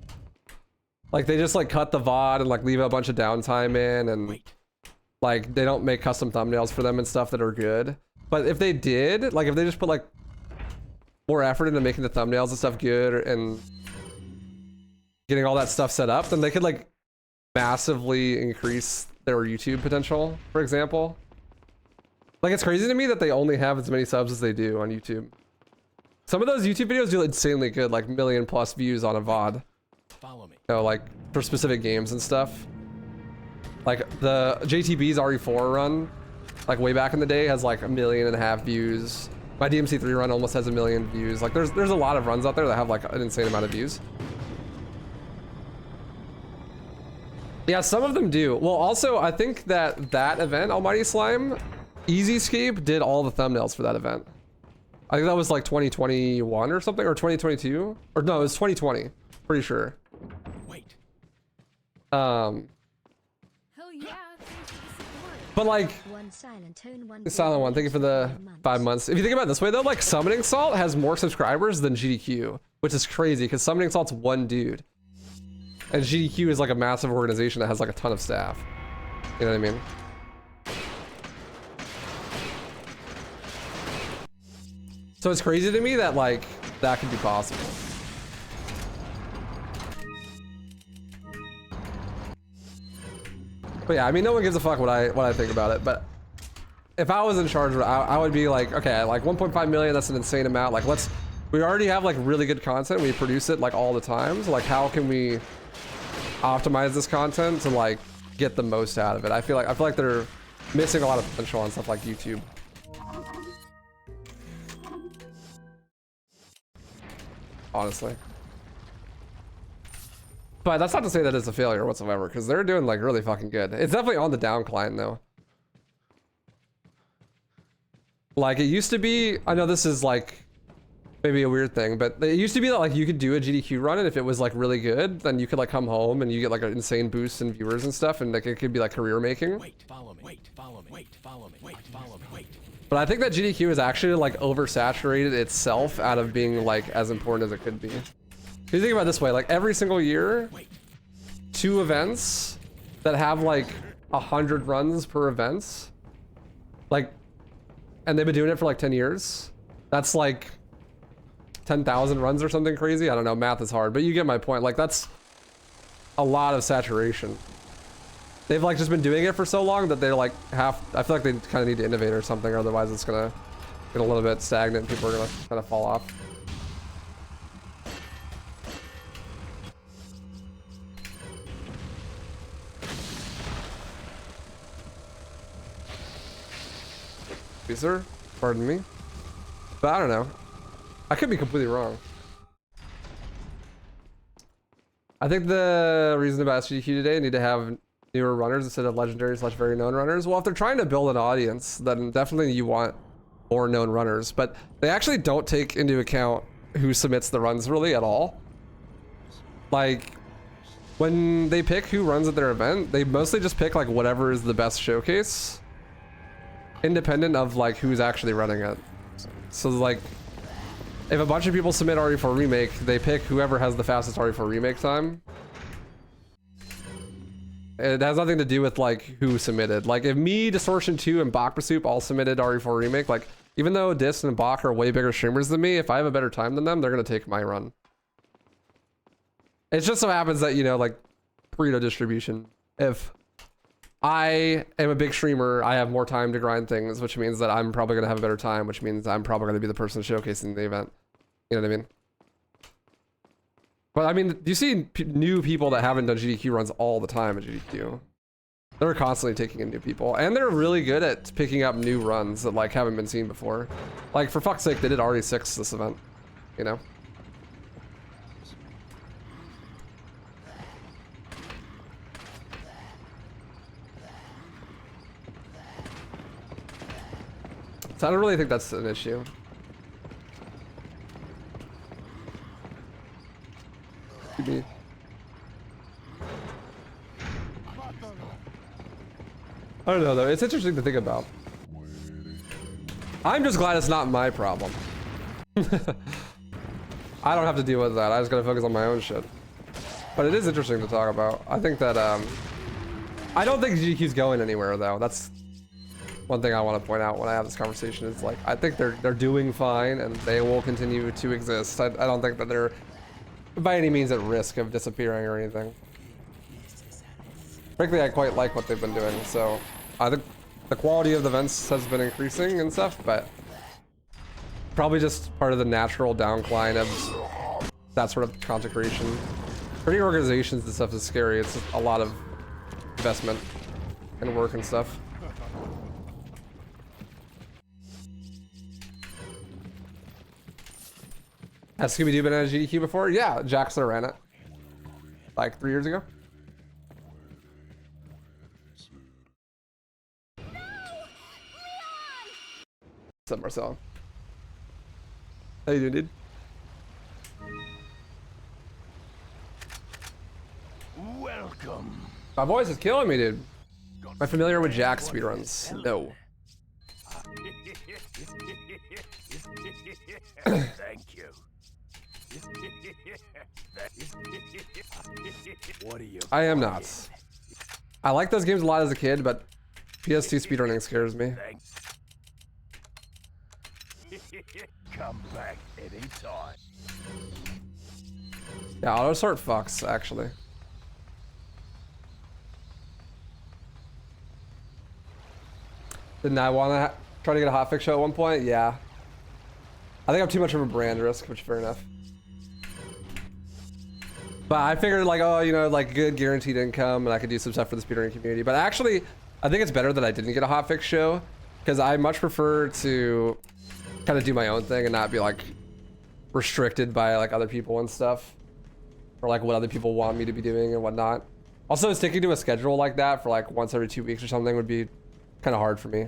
Like they just like cut the VOD and like leave a bunch of downtime in, and like they don't make custom thumbnails for them and stuff that are good. But if they did, like if they just put like more effort into making the thumbnails and stuff good and getting all that stuff set up, then they could like massively increase their YouTube potential, for example. Like it's crazy to me that they only have as many subs as they do on YouTube. Some of those YouTube videos do insanely good, like 1 million+ views on a VOD. Follow me. You know, like for specific games and stuff. Like the JTB's RE4 run, like way back in the day, has like 1.5 million views. My DMC3 run almost has 1 million views. Like there's a lot of runs out there that have like an insane amount of views. Yeah, some of them do. Well, also I think that event, Almighty Slime, EasyScape did all the thumbnails for that event. I think that was like 2021 or something, or 2022, or no, it was 2020. Pretty sure. Wait. Hell yeah, thanks for the support. But like, One silent tone, one the silent one, thank you for the 5 months. If you think about it this way though, like Summoning Salt has more subscribers than GDQ, which is crazy because Summoning Salt's one dude. And GDQ is like a massive organization that has like a ton of staff. You know what I mean? So it's crazy to me that like that could be possible. But yeah, I mean, no one gives a fuck what I think about it. But if I was in charge, I would be like, okay, like 1.5 million, that's an insane amount. Like we already have like really good content. We produce it like all the time. So like, how can we optimize this content to like get the most out of it? I feel like they're missing a lot of potential on stuff like YouTube. Honestly. But that's not to say that it's a failure whatsoever, because they're doing like really fucking good. It's definitely on the downcline though. Like it used to be, I know this is like maybe a weird thing, but it used to be that like you could do a GDQ run, and if it was like really good, then you could like come home and you get like an insane boost in viewers and stuff, and like it could be like career making. Wait, follow me. Wait, follow me. Wait, follow me. Wait, follow me. Wait. But I think that GDQ is actually like oversaturated itself out of being like as important as it could be. If you think about it this way, like every single year, 2 events that have like 100 runs per event, like, and they've been doing it for like 10 years. That's like 10,000 runs or something crazy. I don't know, math is hard, but you get my point. Like that's a lot of saturation. They've like just been doing it for so long that they're like I feel like they kind of need to innovate or something, or otherwise it's gonna get a little bit stagnant and people are gonna kind of fall off. Sir, pardon me, but I don't know. I could be completely wrong. I think the reason about SGDQ today need to have newer runners instead of legendary / very known runners. Well, if they're trying to build an audience, then definitely you want more known runners, but they actually don't take into account who submits the runs really at all. Like when they pick who runs at their event, they mostly just pick like whatever is the best showcase, independent of like who's actually running it. So like if a bunch of people submit RE4 remake, they pick whoever has the fastest RE4 remake time. It has nothing to do with like who submitted. Like if me, Distortion 2, and Bach Pursuit all submitted RE4 remake, like even though Dis and Bach are way bigger streamers than me, if I have a better time than them, they're gonna take my run. It just so happens that, you know, like Pareto distribution. If I am a big streamer, I have more time to grind things, which means that I'm probably gonna have a better time, which means I'm probably gonna be the person showcasing the event. You know what I mean? But I mean, you see new people that haven't done GDQ runs all the time at GDQ. They're constantly taking in new people, and they're really good at picking up new runs that like haven't been seen before. Like for fuck's sake, they did RE6 this event, you know? So I don't really think that's an issue. Maybe. I don't know though, it's interesting to think about. I'm just glad it's not my problem. I don't have to deal with that, I just gotta focus on my own shit. But it is interesting to talk about. I think that, I don't think GDQ's going anywhere though. That's one thing I want to point out when I have this conversation is like, I think they're doing fine and they will continue to exist. I don't think that they're by any means at risk of disappearing or anything. Frankly, I quite like what they've been doing, so I think the quality of the events has been increasing and stuff, but probably just part of the natural downcline of that sort of content creation. Creating organizations and stuff is scary. It's a lot of investment and work and stuff. Has Scooby-Doo been at a GDQ before? Yeah, Jackson ran it. Like 3 years ago. What's up, Marcel? How you doing, dude? Welcome. My voice is killing me, dude. Am I familiar with Jack speedruns? No. Thank you. What are you? I am not. I like those games a lot as a kid, but PS2 speedrunning scares me. Come back anytime. Yeah, auto sort fucks, actually. Didn't I want to try to get a hotfix show at one point? Yeah. I think I'm too much of a brand risk, which is fair enough. But I figured like, oh, you know, like good guaranteed income and I could do some stuff for the speedrunning community. But actually, I think it's better that I didn't get a hotfix show because I much prefer to kind of do my own thing and not be like restricted by like other people and stuff. Or like what other people want me to be doing and whatnot. Also, sticking to a schedule like that for like once every 2 weeks or something would be kind of hard for me.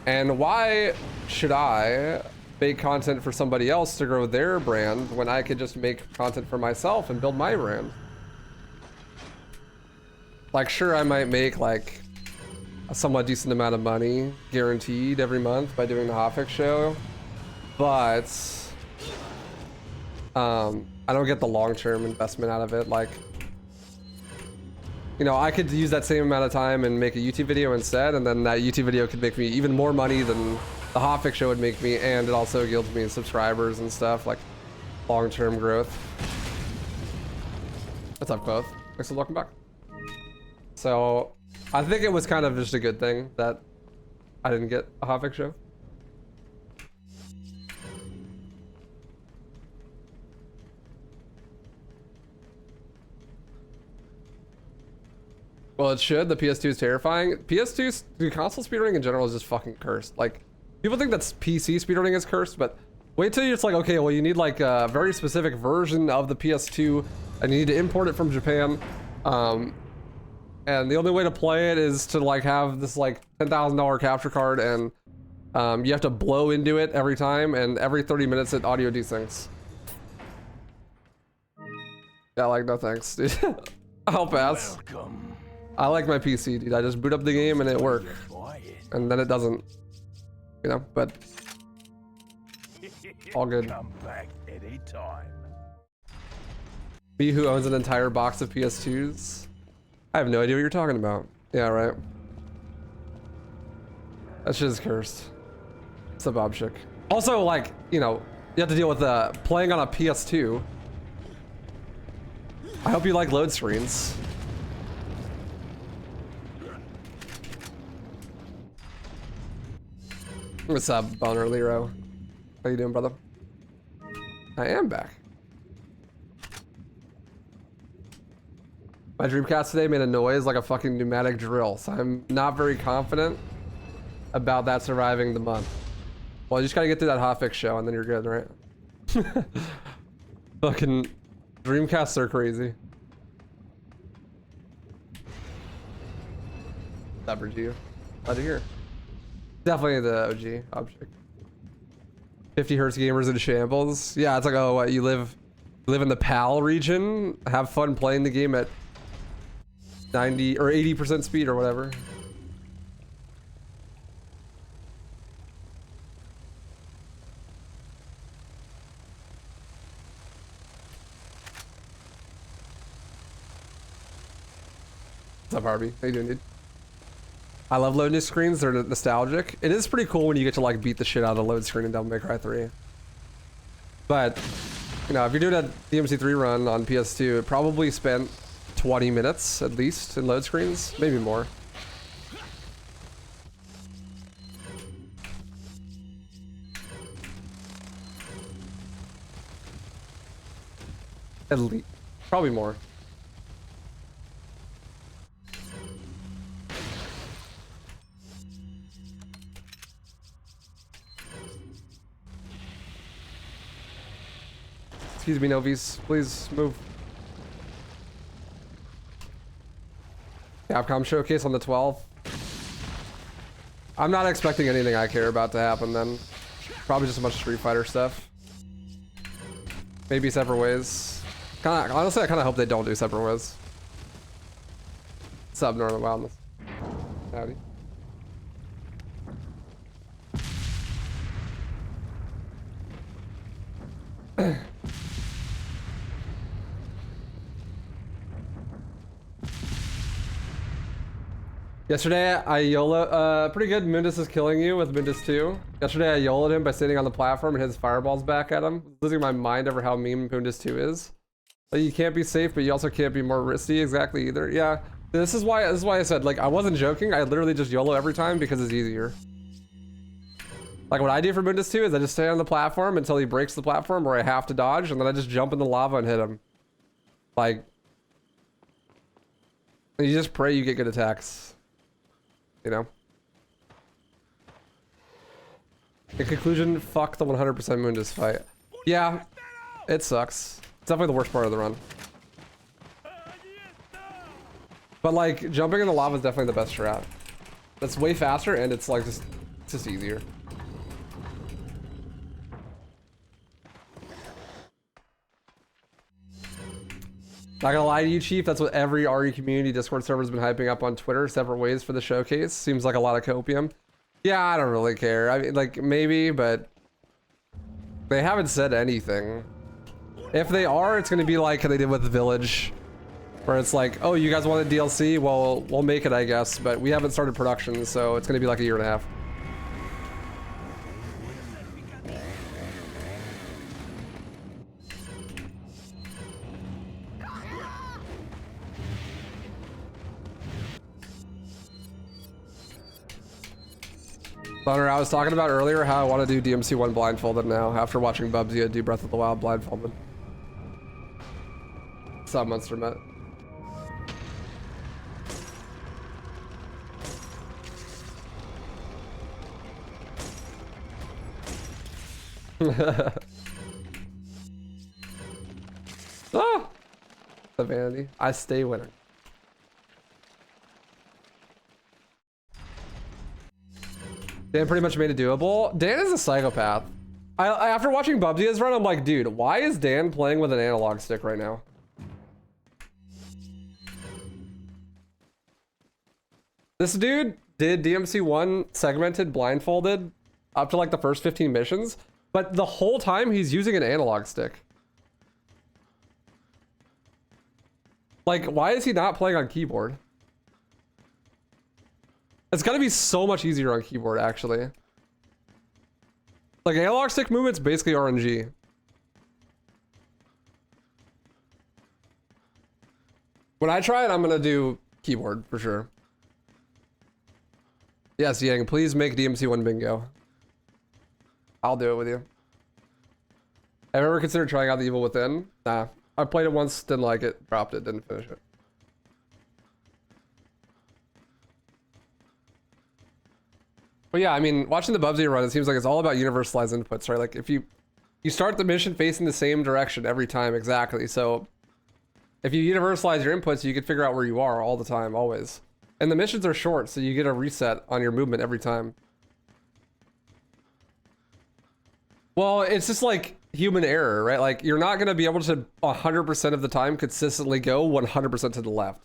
And why should I make content for somebody else to grow their brand when I could just make content for myself and build my brand? Like, sure, I might make like a somewhat decent amount of money guaranteed every month by doing the hotfix show, but I don't get the long-term investment out of it. Like, you know, I could use that same amount of time and make a YouTube video instead, and then that YouTube video could make me even more money than The hotfix show would make me, and it also yields me subscribers and stuff, like long-term growth. What's up, both? Thanks for welcome back. So I think it was kind of just a good thing that I didn't get a hotfix show. Well, it should. The PS2 is terrifying. PS2, the console speedrunning in general is just fucking cursed. Like, people think that's PC speedrunning is cursed, but wait till you're just like, okay, well, you need like a very specific version of the PS2, and you need to import it from Japan. And the only way to play it is to like have this like $10,000 capture card, and you have to blow into it every time, and every 30 minutes it audio desyncs. Yeah, like, no thanks, dude. I'll pass. Welcome. I like my PC, dude. I just boot up the game and it works. And then it doesn't. You know, but all good. Come back anytime. Me who owns an entire box of PS2s? I have no idea what you're talking about. Yeah, right. That shit is cursed. It's a Bob chick. Also, like, you know, you have to deal with playing on a PS2. I hope you like load screens. What's up, Boner Lero? How you doing, brother? I am back. My Dreamcast today made a noise like a fucking pneumatic drill, so I'm not very confident about that surviving the month. Well, you just gotta get through that hotfix show and then you're good, right? Fucking Dreamcasts are crazy. What's up, you? Glad to hear. Definitely the OG object. 50 hertz gamers in shambles. Yeah, it's like, oh, what, you live in the PAL region, have fun playing the game at 90 or 80% speed or whatever. What's up, Harvey? How you doing, dude? I love load new screens. They're nostalgic. It is pretty cool when you get to like beat the shit out of the load screen in Devil May Cry 3. But, you know, if you're doing a DMC3 run on PS2, it probably spent 20 minutes at least in load screens, maybe more. At least, probably more. Excuse me, Novies. Please move. Capcom showcase on the 12th. I'm not expecting anything I care about to happen then. Probably just a bunch of Street Fighter stuff. Maybe separate ways. Honestly, I kind of hope they don't do separate ways. What's up, Northern Wildness? Howdy. Yesterday, I YOLO, pretty good. Mundus is killing you with Mundus 2. Yesterday, I YOLO'd him by sitting on the platform and his fireballs back at him. Losing my mind over how meme Mundus 2 is. Like, you can't be safe, but you also can't be more risky exactly either. Yeah, this is why I said, like, I wasn't joking. I literally just YOLO every time because it's easier. Like, what I do for Mundus 2 is I just stay on the platform until he breaks the platform where I have to dodge, and then I just jump in the lava and hit him. Like, you just pray you get good attacks. You know? In conclusion, fuck the 100% Mundus fight. Yeah, it sucks. It's definitely the worst part of the run. But like, jumping in the lava is definitely the best strat. That's way faster and it's like just easier. Not gonna lie to you, Chief, that's what every RE community Discord server has been hyping up on Twitter, separate ways for the showcase. Seems like a lot of copium. Yeah, I don't really care. I mean, like, maybe, but they haven't said anything. If they are, it's gonna be like how they did with the Village, where it's like, oh, you guys wanted DLC? Well, we'll make it, I guess, but we haven't started production, so it's gonna be like a year and a half. Hunter, I was talking about earlier how I want to do DMC1 blindfolded now after watching Bubsy do Breath of the Wild blindfolded. Stop Monster Met. Ah! The vanity. I stay winning. Dan pretty much made it doable. Dan is a psychopath. After watching Bubsy's run, I'm like, dude, why is Dan playing with an analog stick right now? This dude did DMC1 segmented blindfolded up to like the first 15 missions, but the whole time he's using an analog stick. Like, why is he not playing on keyboard? It's gotta be so much easier on keyboard, actually. Like, analog stick movement's basically RNG. When I try it, I'm gonna do keyboard for sure. Yes, Yang, please make DMC1 bingo. I'll do it with you. Have you ever considered trying out The Evil Within? Nah. I played it once, didn't like it, dropped it, didn't finish it. But yeah, I mean, watching the Bubsy run, it seems like it's all about universalized inputs, right? Like if you start the mission facing the same direction every time, exactly. So if you universalize your inputs, you can figure out where you are all the time, always. And the missions are short, so you get a reset on your movement every time. Well, it's just like human error, right? Like you're not gonna be able to 100% of the time consistently go 100% to the left.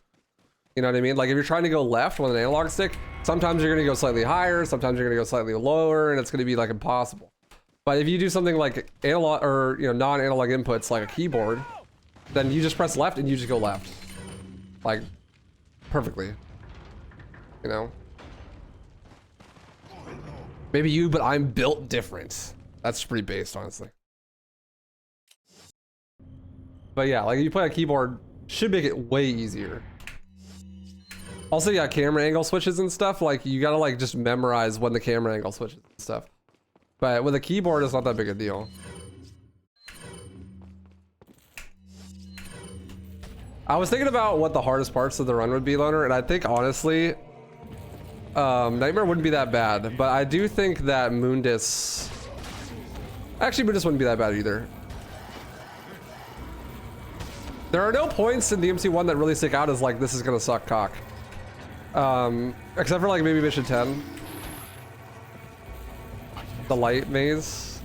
You know what I mean? Like if you're trying to go left with an analog stick, sometimes you're gonna go slightly higher, sometimes you're gonna go slightly lower, and it's gonna be like impossible. But if you do something like analog or non-analog inputs like a keyboard, then you just press left and you just go left, like perfectly. You know? Maybe you, but I'm built different. That's pretty based, honestly. But yeah, like if you play a keyboard, should make it way easier. Also, yeah, camera angle switches and stuff, like you gotta like just memorize when the camera angle switches and stuff. But with a keyboard, it's not that big a deal. I was thinking about what the hardest parts of the run would be, Loner, and I think honestly, Nightmare wouldn't be that bad, but I do think that Mundus... Actually, Mundus wouldn't be that bad either. There are no points in DMC1 that really stick out as like, this is gonna suck cock. Except for like maybe mission 10. The light maze.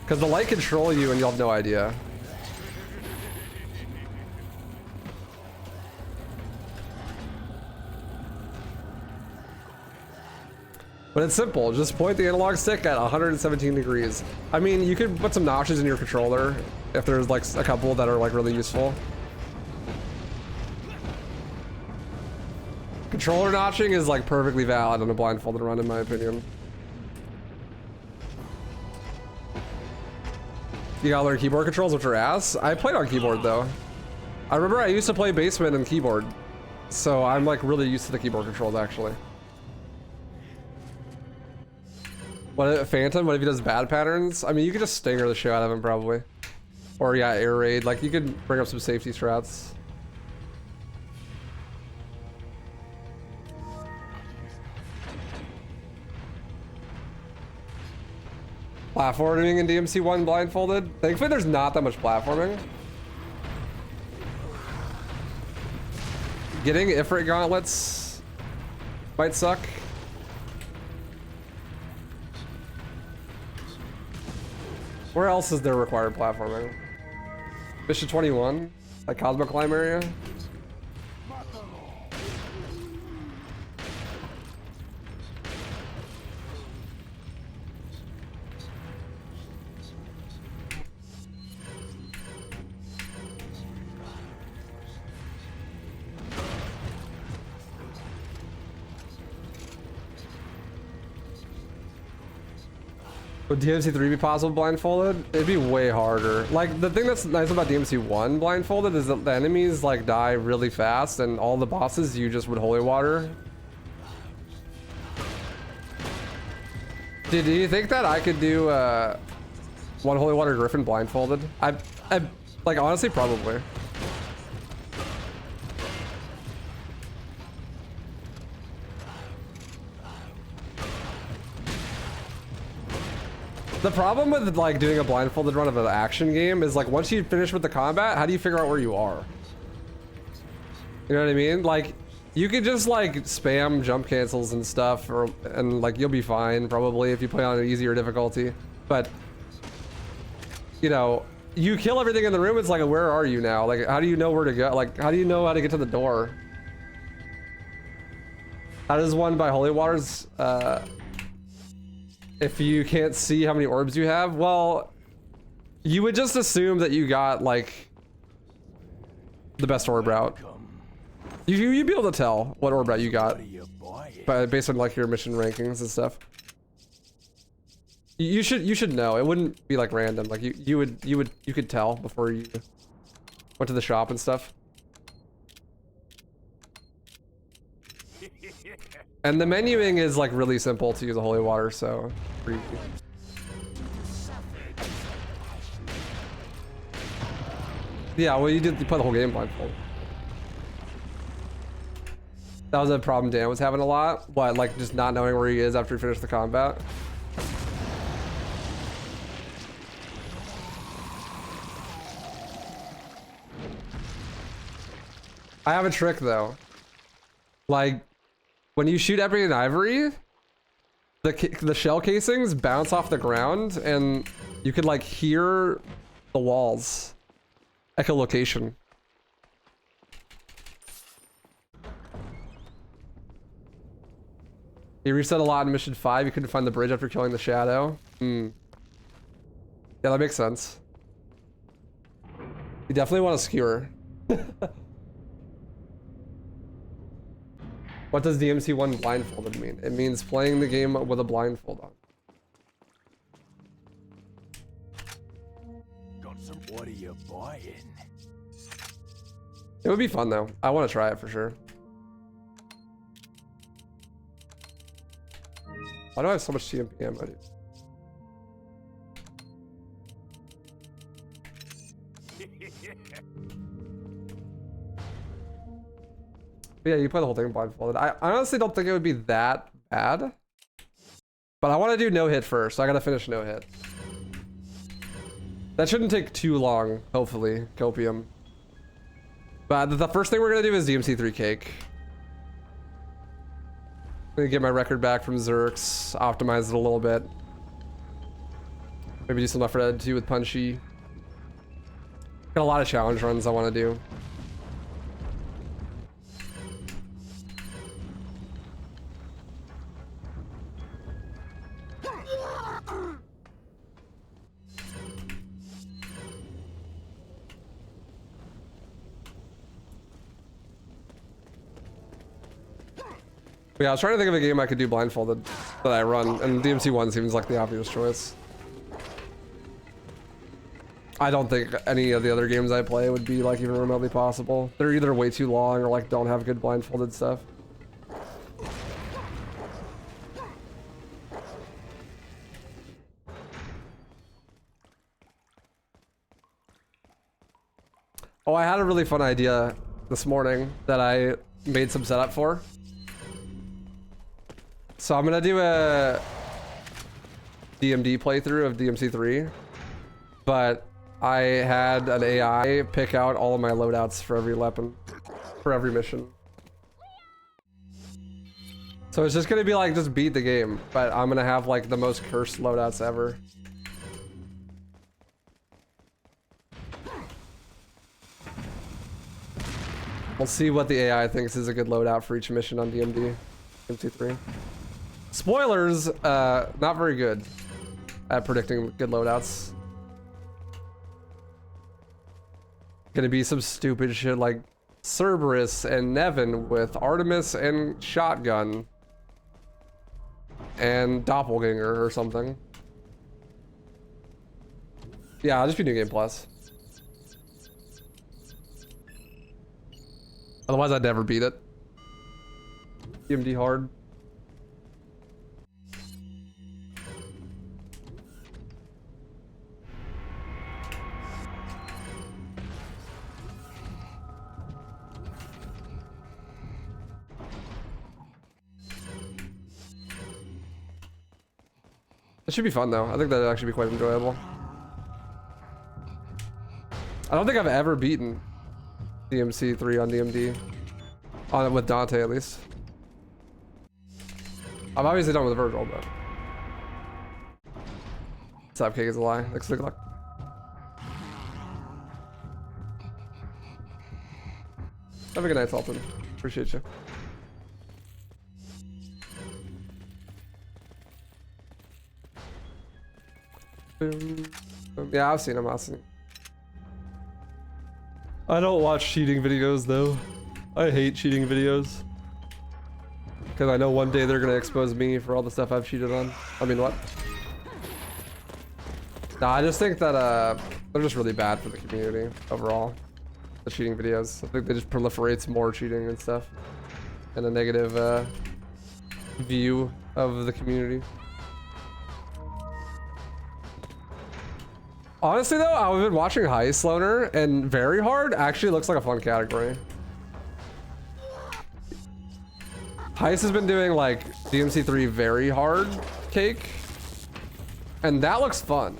Because the light control you and you'll have no idea. But it's simple, just point the analog stick at 117 degrees. I mean, you could put some notches in your controller if there's like a couple that are like really useful. Controller notching is like perfectly valid on a blindfolded run in my opinion. You gotta learn keyboard controls, which are ass. I played on keyboard though. I remember I used to play basement and keyboard. So I'm like really used to the keyboard controls actually. What if Phantom? What if he does bad patterns? I mean, you could just stinger the shit out of him probably. Or yeah, air raid. Like you could bring up some safety strats. Platforming in DMC1 blindfolded. Thankfully, there's not that much platforming. Getting Ifrit gauntlets might suck. Where else is there required platforming? Mission 21, like Cosmo Climb area. Would DMC3 be possible blindfolded? It'd be way harder. Like, the thing that's nice about DMC1 blindfolded is that the enemies, like, die really fast, and all the bosses you just would holy water. Do you think that I could do one Holy Water Griffin blindfolded? I like honestly probably. The problem with like doing a blindfolded run of an action game is like once you finish with the combat, how do you figure out where you are? You know what I mean? Like you could just like spam jump cancels and stuff and like you'll be fine probably if you play on an easier difficulty. But you know, you kill everything in the room, it's like where are you now? Like how do you know where to go? Like how do you know how to get to the door? How does one buy holy waters? If you can't see how many orbs you have, well, you would just assume that you got like the best orb route. You'd be able to tell what orb route you got, but based on like your mission rankings and stuff. You should know. It wouldn't be like random. Like you could tell before you went to the shop and stuff. And the menuing is like really simple to use a holy water, so pretty easy. Yeah, well you play the whole game blindfold. That was a problem Dan was having a lot. What, like just not knowing where he is after he finished the combat? I have a trick though. Like when you shoot Ebony and Ivory, the shell casings bounce off the ground and you could like hear the walls. Echolocation. You reset a lot in mission 5, you couldn't find the bridge after killing the shadow. Yeah, that makes sense. You definitely want to skewer. What does DMC1 blindfolded mean? It means playing the game with a blindfold on. Got some. What are you buying? It would be fun though. I want to try it for sure. Why do I have so much TMP ammo, dude? But yeah, you play the whole thing blindfolded. I honestly don't think it would be that bad. But I want to do no hit first. So I gotta finish no hit. That shouldn't take too long, hopefully, Copium. But the first thing we're gonna do is DMC3 cake. I'm gonna get my record back from Zerx, optimize it a little bit. Maybe do some Left 4 Dead 2 with Punchy. Got a lot of challenge runs I want to do. Yeah, I was trying to think of a game I could do blindfolded that I run, and DMC1 seems like the obvious choice. I don't think any of the other games I play would be like even remotely possible. They're either way too long or like don't have good blindfolded stuff. Oh, I had a really fun idea this morning that I made some setup for. So I'm gonna do a DMD playthrough of DMC3, but I had an AI pick out all of my loadouts for every weapon, for every mission. So it's just gonna be like, just beat the game, but I'm gonna have like the most cursed loadouts ever. We'll see what the AI thinks is a good loadout for each mission on DMD, DMC3. Spoilers, not very good at predicting good loadouts. Gonna be some stupid shit like Cerberus and Nevin with Artemis and shotgun and doppelganger or something. Yeah, I'll just be New Game Plus. Otherwise I'd never beat it. DMD hard. It should be fun though. I think that'd actually be quite enjoyable. I don't think I've ever beaten DMC3 on DMD. On it with Dante at least. I'm obviously done with Virgil, but. Stop cake is a lie. Thanks, good luck. Have a good night, Salton. Appreciate you. Yeah, I've seen him. I've seen him. I don't watch cheating videos though. I hate cheating videos. Because I know one day they're gonna expose me for all the stuff I've cheated on. I mean, what? Nah, I just think that they're just really bad for the community overall. The cheating videos. I think they just proliferates more cheating and stuff. And a negative view of the community. Honestly though, I've been watching Heist Loner, and Very Hard actually looks like a fun category. Heist has been doing like DMC3 Very Hard cake, and that looks fun.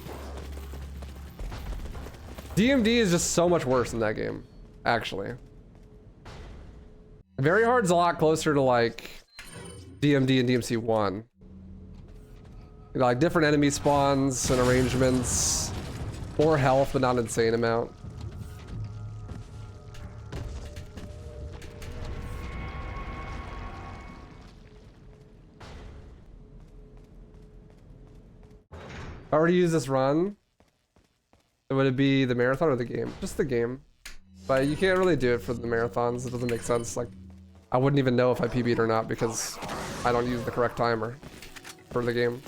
DMD is just so much worse in that game, actually. Very Hard's a lot closer to like DMD and DMC1. You know, like different enemy spawns and arrangements. More health, but not an insane amount. If I were to use this run, would it be the marathon or the game? Just the game. But you can't really do it for the marathons. It doesn't make sense. Like, I wouldn't even know if I PB'd or not because I don't use the correct timer for the game.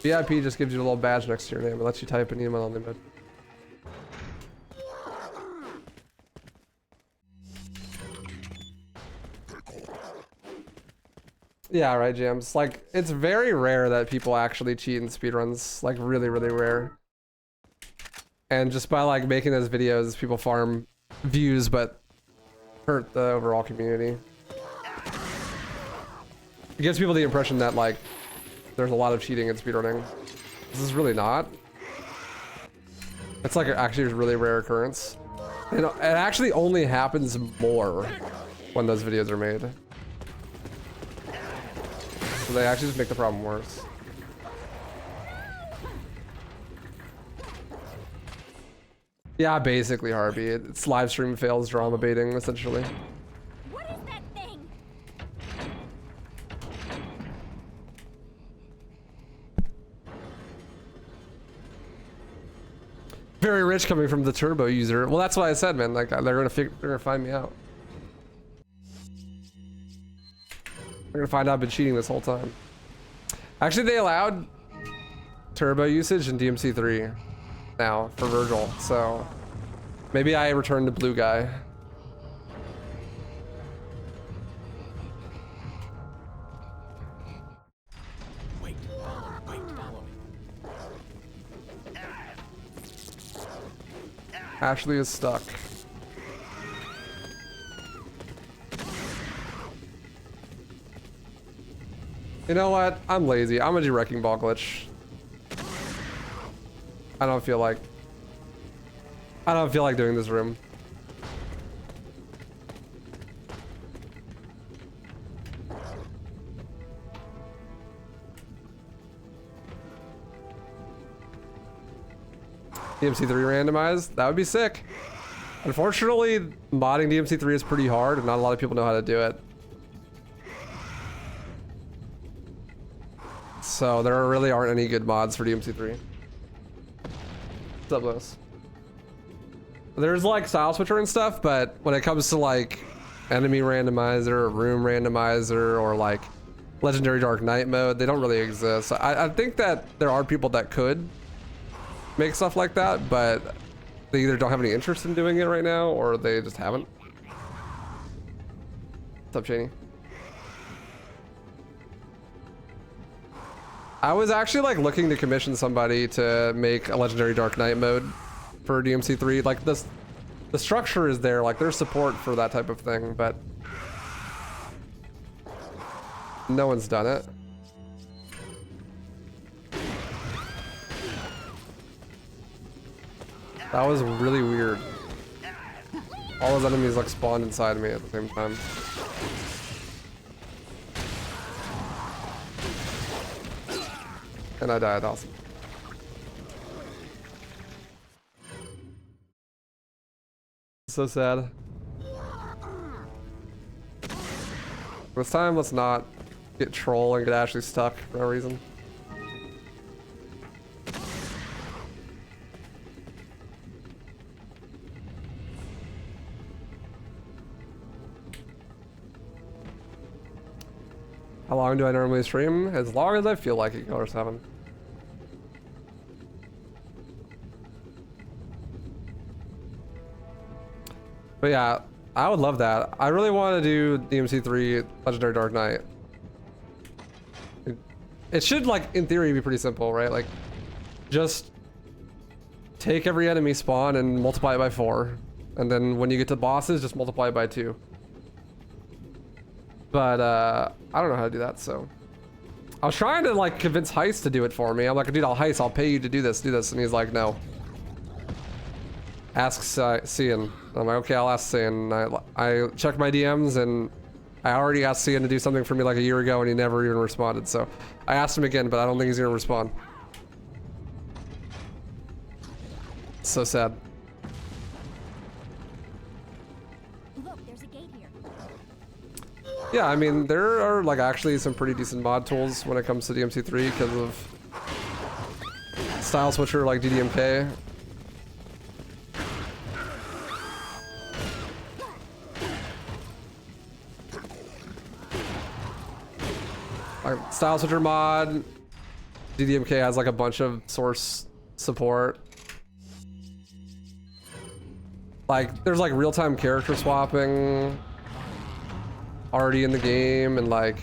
VIP just gives you a little badge next to your name and lets you type an email on the mid. Yeah, right, Jams. Like, it's very rare that people actually cheat in speedruns. Like, really, really rare. And just by, like, making those videos, people farm views, but hurt the overall community. It gives people the impression that, like, there's a lot of cheating in speedrunning. This is really not. It's like actually a really rare occurrence. You know, it actually only happens more when those videos are made. So they actually just make the problem worse. Yeah, basically, Harvey. It's live stream fails drama baiting, essentially. What is that thing? Very rich coming from the turbo user. Well, that's what I said, man. Like they're gonna find me out. They're gonna find out I've been cheating this whole time. Actually, they allowed turbo usage in DMC3 now for Virgil, so maybe I return to blue guy. Wait, follow me. Ashley is stuck. You know what? I'm lazy. I'm gonna do Wrecking Ball glitch. I don't feel like doing this room. DMC3 randomized? That would be sick. Unfortunately, modding DMC3 is pretty hard and not a lot of people know how to do it. So there really aren't any good mods for DMC3. What's up, Lewis? There's like style switcher and stuff, but when it comes to like enemy randomizer or room randomizer or like legendary dark night mode, they don't really exist. I think that there are people that could make stuff like that, but they either don't have any interest in doing it right now or they just haven't. What's up, Cheney? I was actually like looking to commission somebody to make a legendary dark night mode for DMC3. Like the structure is there, like there's support for that type of thing, but no one's done it. That was really weird. All those enemies like spawned inside me at the same time. And I died, awesome. So sad. This time, let's not get troll and get Ashley stuck for no reason. How long do I normally stream? As long as I feel like it, Killer 7. But yeah, I would love that. I really want to do DMC3 Legendary Dark Knight. It should, like, in theory, be pretty simple, right? Like, just take every enemy spawn and multiply it by 4. And then when you get to bosses, just multiply it by 2. But, I don't know how to do that, so. I was trying to, like, convince Heist to do it for me. I'm like, dude, Heist, I'll pay you to do this. And he's like, no. Ask Cian. I'm like, okay, I'll ask Cian. I checked my DMs, and I already asked Cian to do something for me like a year ago, and he never even responded. So I asked him again, but I don't think he's gonna respond. So sad. Look, there's a gate here. Yeah, I mean, there are like actually some pretty decent mod tools when it comes to DMC3 because of style switcher like DDMK. Like style switcher mod, DDMK has like a bunch of source support. Like there's like real-time character swapping already in the game, and like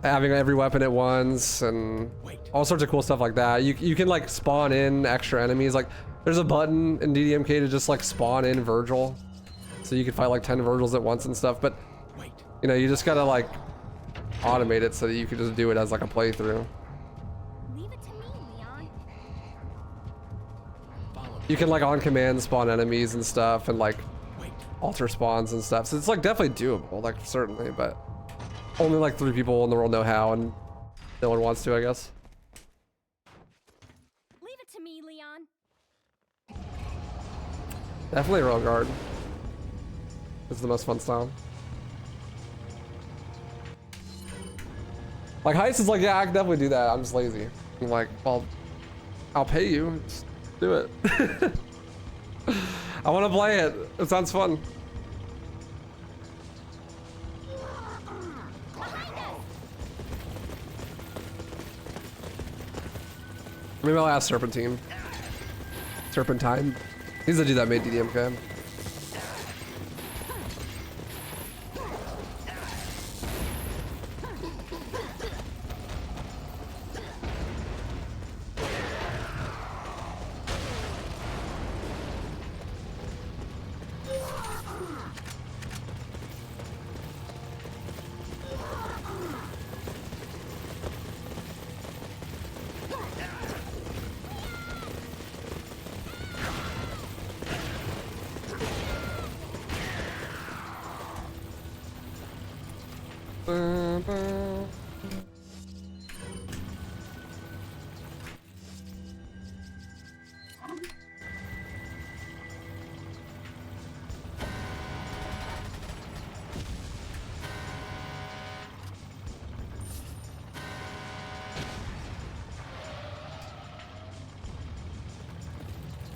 having every weapon at once and all sorts of cool stuff like that. You can like spawn in extra enemies. Like there's a button in DDMK to just like spawn in Virgil, so you can fight like 10 Virgils at once and stuff. But you know, you just gotta like automate it so that you can just do it as like a playthrough. Leave it to me, Leon. You can like on command spawn enemies and stuff, and like alter spawns and stuff. So it's like definitely doable, like certainly, but only like 3 people in the world know how, and no one wants to, I guess. Leave it to me, Leon. Definitely Royal Guard. This is the most fun style. Like Heist is like, yeah, I can definitely do that. I'm just lazy. I'm like, well, I'll pay you. Just do it. I want to play it. It sounds fun. Maybe I'll ask Serpentine. Serpentine. He's the dude that made DDMK.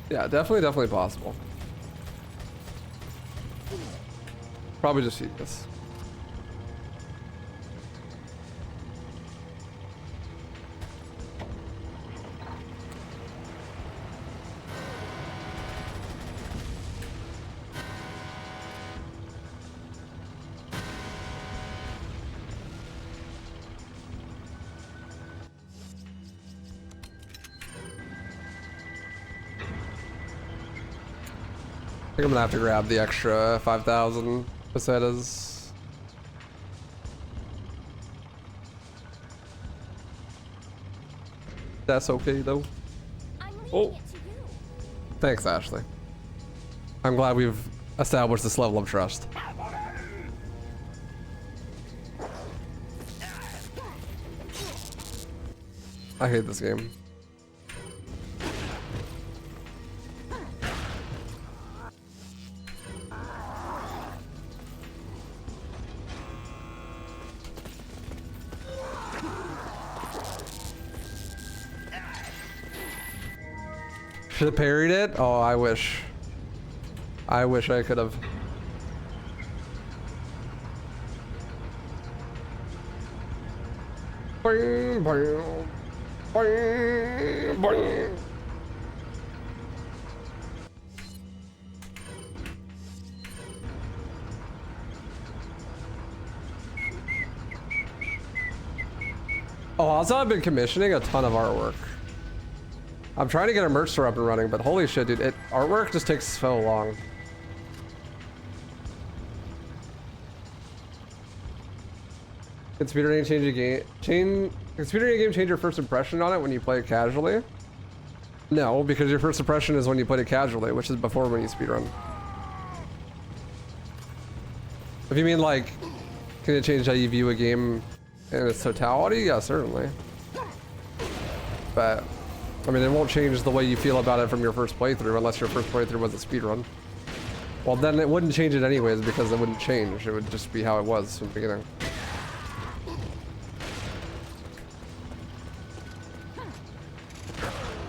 Yeah, definitely possible. Probably just eat this. I think I'm gonna have to grab the extra 5,000 pesetas. That's okay though. I'm leaving Oh. it to you. Thanks, Ashley. I'm glad we've established this level of trust. I hate this game. Should have parried it? Oh, I wish. I wish I could have. Boing, boing, boing, boing. Oh, also I've been commissioning a ton of artwork. I'm trying to get a merch store up and running, but holy shit, dude, artwork just takes so long. Can speedrunning change a game? Can speedrunning a game change your first impression on it when you play it casually? No, because your first impression is when you played it casually, which is before when you speedrun. If you mean like, can it change how you view a game in its totality? Yeah, certainly. But I mean, it won't change the way you feel about it from your first playthrough unless your first playthrough was a speedrun. Well, then it wouldn't change it anyways because it wouldn't change. It would just be how it was from the beginning.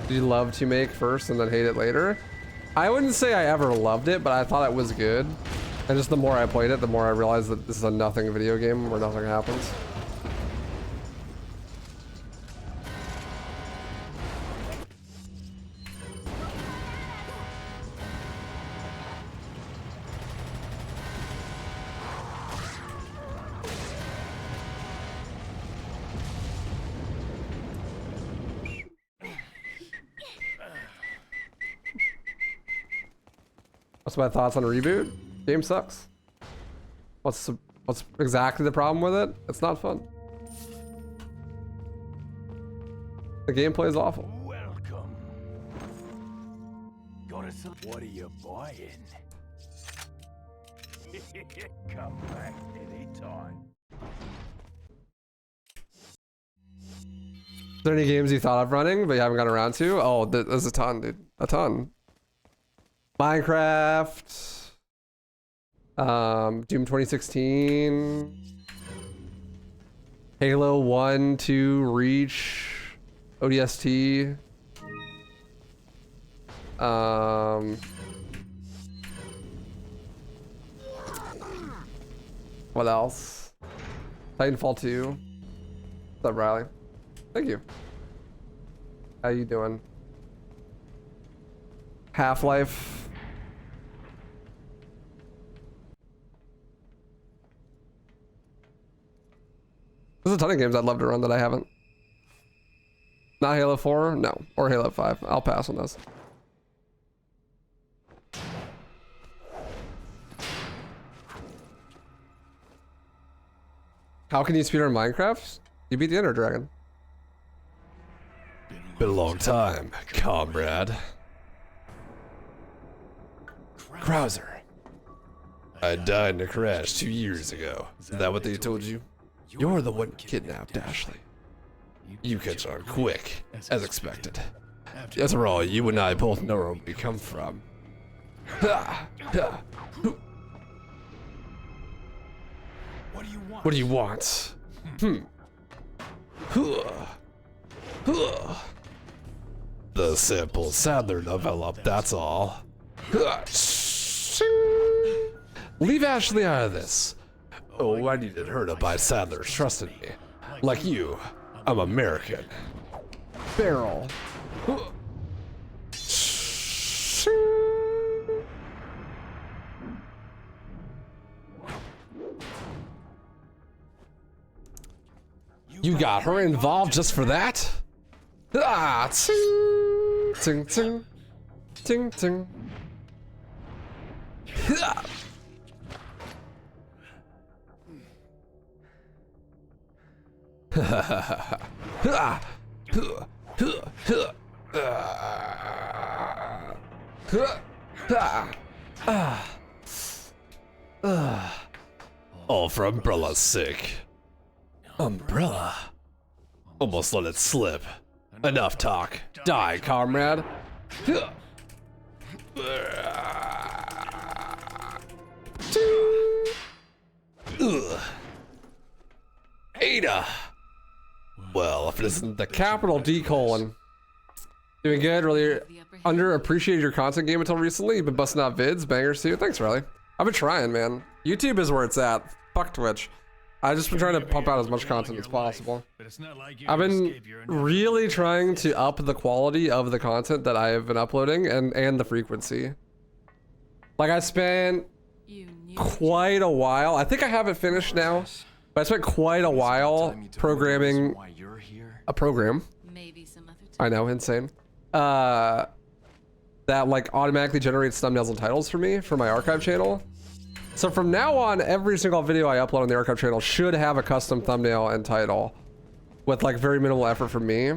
Do you love to make first and then hate it later? I wouldn't say I ever loved it, but I thought it was good. And just the more I played it, the more I realized that this is a nothing video game where nothing happens. What's my thoughts on a reboot? Game sucks. What's exactly the problem with it? It's not fun. The gameplay is awful. Welcome. What are you buying? Come back anytime. Is there any games you thought of running but you haven't gotten around to? Oh, there's a ton, dude. A ton. Minecraft, Doom 2016, Halo 1, 2, Reach, ODST, what else? Titanfall 2. What's up, Riley? Thank you. How you doing? Half-Life. There's a ton of games I'd love to run that I haven't. Not Halo 4? No. Or Halo 5. I'll pass on those. How can you speedrun Minecraft? You beat the Ender Dragon. Been a long time, comrade. Krauser. I died in a crash 2 years ago. Is that what they told you? You're the one kidnapped Ashley. You catch on quick, as expected. After all, you and I both know where we come from. What do you want? The simple Sadler developed, that's all. Leave Ashley out of this. Oh, I needed her to buy Sadler's trust in me. Like you, I'm American. Barrel. You got her involved just for that? Ah, ting, ting, ting, ting, ting. All for Umbrella's sake. Umbrella. Almost let it slip. Enough talk. Die, comrade. Ada. Well, if it isn't the capital D colon. Doing good, really underappreciated your content game until recently. You've been busting out vids, bangers too. Thanks, Riley. I've been trying, man. YouTube is where it's at. Fuck Twitch. I've just been trying to pump out as much content as possible. I've been really trying to up the quality of the content that I have been uploading and the frequency. Like I spent quite a while. I think I have it finished now, but I spent quite a while programming a program. I know, insane. That like automatically generates thumbnails and titles for me for my archive channel. So from now on, every single video I upload on the archive channel should have a custom thumbnail and title with like very minimal effort from me,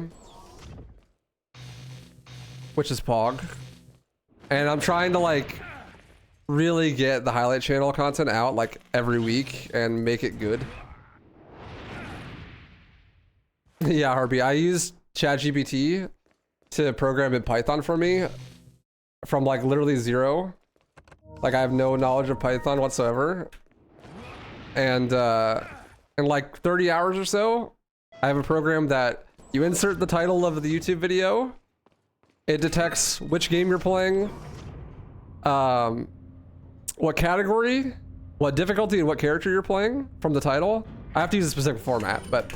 which is Pog. And I'm trying to like really get the highlight channel content out like every week and make it good. Yeah, Harvey, I used ChatGPT to program in Python for me from like literally zero. Like I have no knowledge of Python whatsoever. And in like 30 hours or so, I have a program that you insert the title of the YouTube video. It detects which game you're playing, what category, what difficulty, and what character you're playing from the title. I have to use a specific format, but,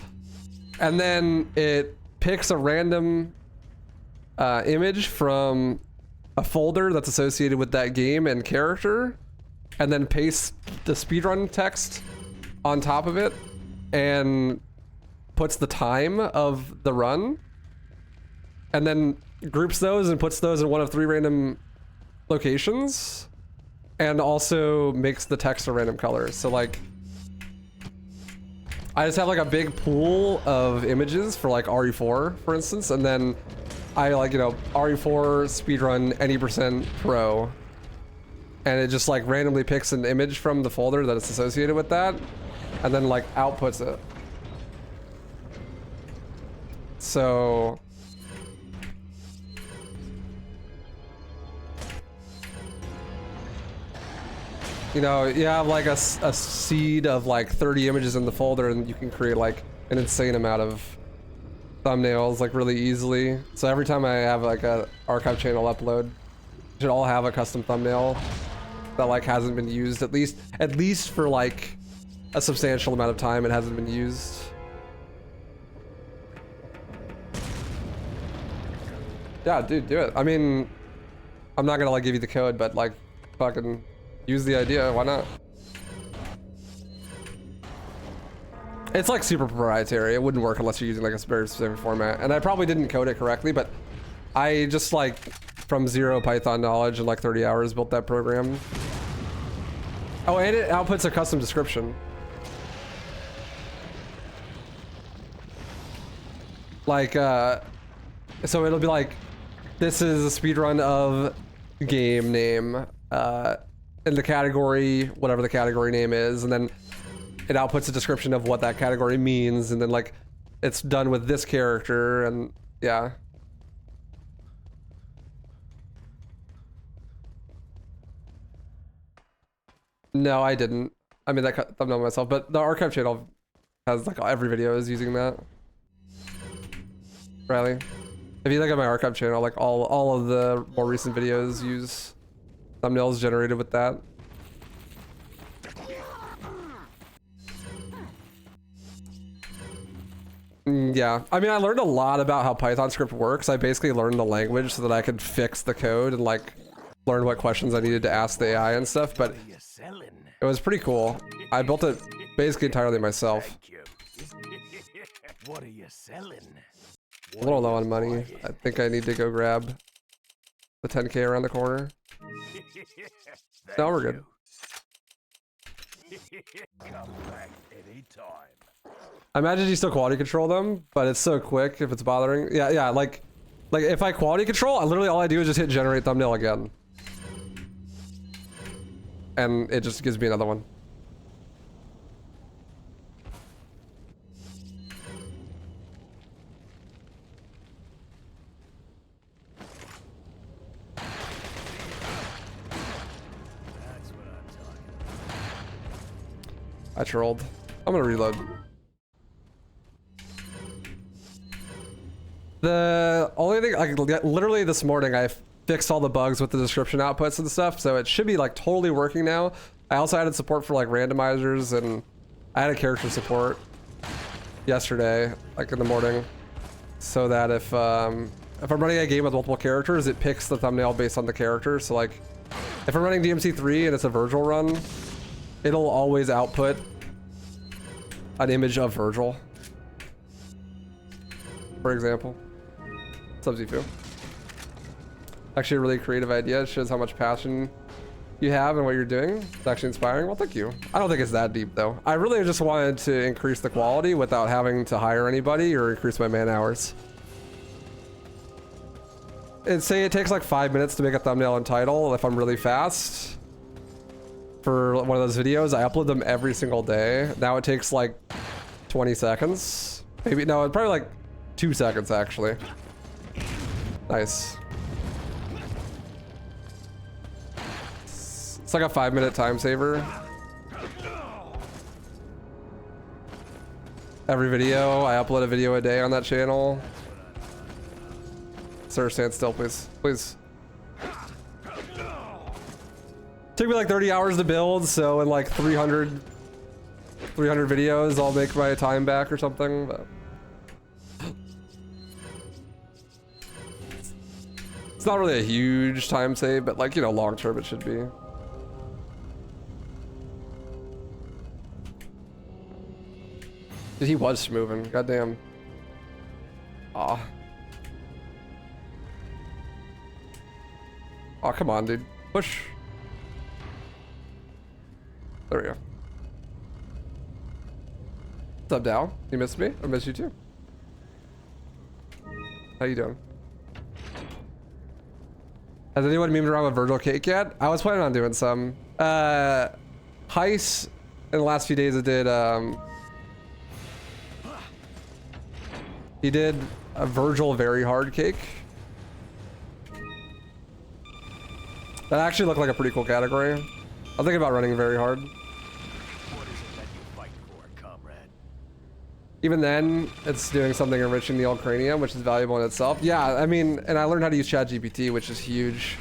and then it picks a random image from a folder that's associated with that game and character, and then pastes the speedrun text on top of it and puts the time of the run, and then groups those and puts those in one of 3 random locations, and also makes the text a random color. So like I just have like a big pool of images for like RE4 for instance, and then I like, you know, RE4 speedrun any % pro, and it just like randomly picks an image from the folder that is associated with that and then like outputs it. So you know, you have like a seed of like 30 images in the folder, and you can create like an insane amount of thumbnails like really easily. So every time I have like a archive channel upload, it should all have a custom thumbnail that like hasn't been used at least for like a substantial amount of time. It hasn't been used. Yeah, dude, do it. I mean, I'm not gonna like give you the code, but like fucking use the idea. Why not? It's like super proprietary. It wouldn't work unless you're using like a very specific format. And I probably didn't code it correctly, but I just like from zero Python knowledge in like 30 hours built that program. Oh, and it outputs a custom description. Like, so it'll be like, this is a speedrun of game name, in the category, whatever the category name is, and then it outputs a description of what that category means, and then like it's done with this character, and yeah. No, I didn't. I made that thumbnail myself, but the archive channel has like every video is using that. Riley, if you look at my archive channel, like all of the more recent videos use thumbnails generated with that. Yeah, I mean, I learned a lot about how Python script works. I basically learned the language so that I could fix the code and like learn what questions I needed to ask the AI and stuff, but it was pretty cool. I built it basically entirely myself. What are you selling? A little low on money. I think I need to go grab the 10K around the corner. No, we're good. Come back anytime. I imagine you still quality control them, but it's so quick if it's bothering. Yeah, like if I quality control, literally all I do is just hit generate thumbnail again. and it just gives me another one. I trolled. I'm gonna reload. The only thing, like literally this morning, I fixed all the bugs with the description outputs and stuff, so it should be like totally working now. I also added support for like randomizers, and I added character support yesterday, like in the morning, so that if I'm running a game with multiple characters, it picks the thumbnail based on the character. So like, if I'm running DMC3 and it's a Virgil run, it'll always output an image of Virgil, for example. Subzifu. Actually a really creative idea. It shows how much passion you have and what you're doing. It's actually inspiring. Well, thank you. I don't think it's that deep though. I really just wanted to increase the quality without having to hire anybody or increase my man hours. And say it takes like 5 minutes to make a thumbnail and title if I'm really fast. For one of those videos, I upload them every single day. Now it takes like 20 seconds. Maybe, no, probably like 2 seconds actually. Nice. It's like a 5-minute time saver. Every video, I upload a video a day on that channel. Sir, stand still, please. Please. Took me like 30 hours to build, so in like 300 videos, I'll make my time back or something. But it's not really a huge time save, but like, you know, long term it should be. Dude, he was moving. Goddamn. Aw. Aw, come on, dude. Push. There we go. What's up, Dow? You missed me? I missed you too. How you doing? Has anyone memed around with Virgil Cake yet? I was planning on doing some. Heist in the last few days it did he did a Virgil very hard cake. That actually looked like a pretty cool category. I'm thinking about running very hard. What is it that you fight for, comrade? Even then, it's doing something enriching the old cranium, which is valuable in itself. Yeah, I mean, and I learned how to use ChatGPT, which is huge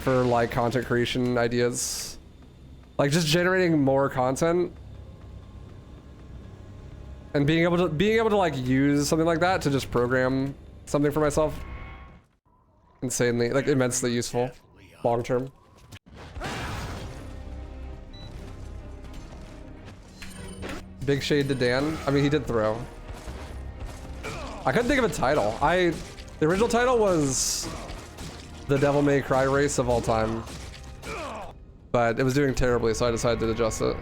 for like content creation ideas. Like just generating more content and being able to like use something like that to just program something for myself. Insanely, like immensely useful, long term. Big shade to Dan. I mean, he did throw. I couldn't think of a title. The original title was The Devil May Cry Race of All Time, but it was doing terribly, so I decided to adjust it.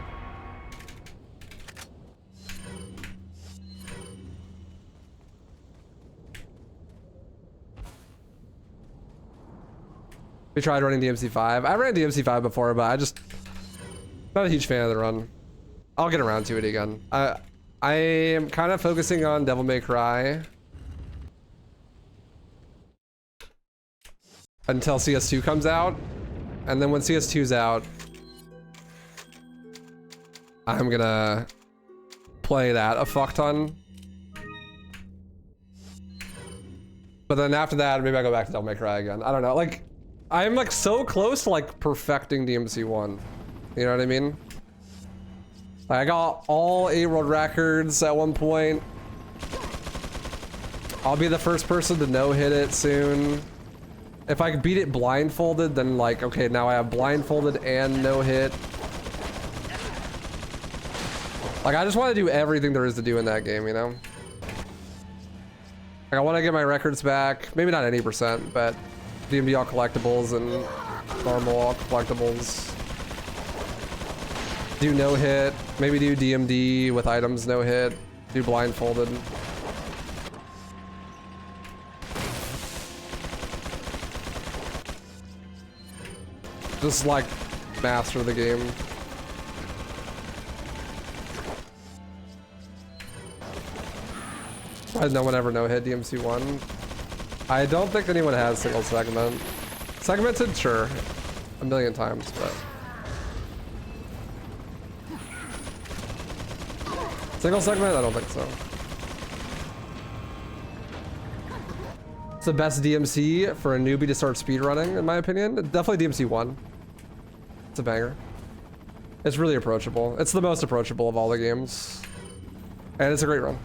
We tried running DMC5. I ran DMC5 before, but not a huge fan of the run. I'll get around to it again. I am kind of focusing on Devil May Cry until CS2 comes out, and then when CS2's out, I'm gonna play that a fuck ton. But then after that, maybe I go back to Devil May Cry again. I don't know. Like, I'm like so close to like perfecting DMC1. You know what I mean? I got all 8 world records at one point. I'll be the first person to no-hit it soon. If I beat it blindfolded, then like, okay, now I have blindfolded and no-hit. Like, I just want to do everything there is to do in that game, you know? Like, I want to get my records back. Maybe not any %, but DMD all collectibles and normal all collectibles. Do no hit, maybe do DMD with items no hit, do blindfolded. Just like master the game. Why did no one ever no-hit DMC1? I don't think anyone has single segment. Segmented, sure. A million times, but... Single segment? I don't think so. It's the best DMC for a newbie to start speedrunning, in my opinion. Definitely DMC1. It's a banger. It's really approachable. It's the most approachable of all the games. And it's a great run.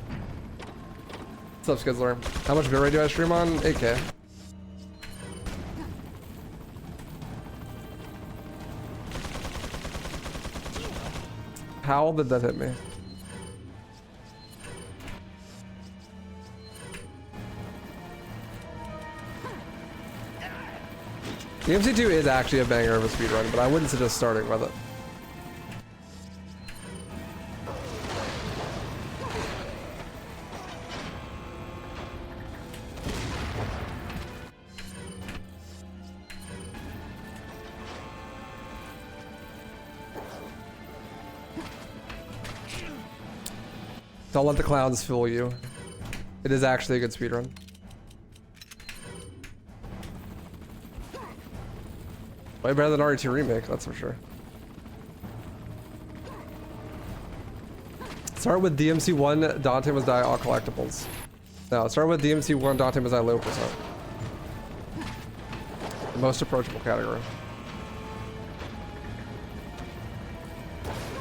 What's up, Skizzler? How much bitrate do I stream on? 8K. How did that hit me? DMC2 is actually a banger of a speedrun, but I wouldn't suggest starting with it. Don't let the clowns fool you. It is actually a good speedrun. Way better than RE2 Remake, that's for sure. Start with DMC1, Dante Must Die, all collectibles. No, start with DMC1, Dante Must Die, low percent. The most approachable category.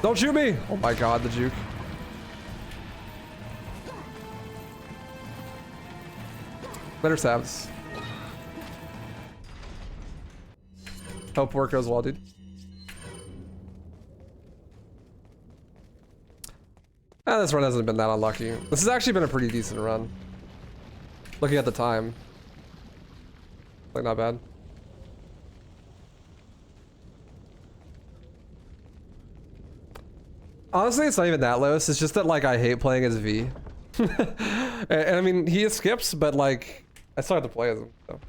Don't shoot me! Oh my god, the juke. Better Savs. Hope work goes well, dude. This run hasn't been that unlucky. This has actually been a pretty decent run. Looking at the time. Like, not bad. Honestly, it's not even that low. It's just that, like, I hate playing as V. and I mean, he skips, but, like, I still have to play as him, so.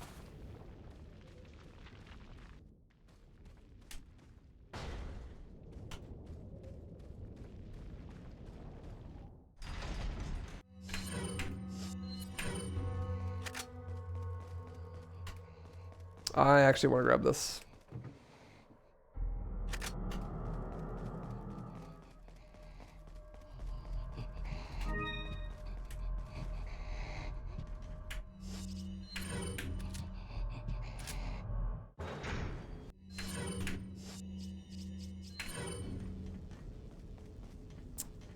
I actually want to grab this.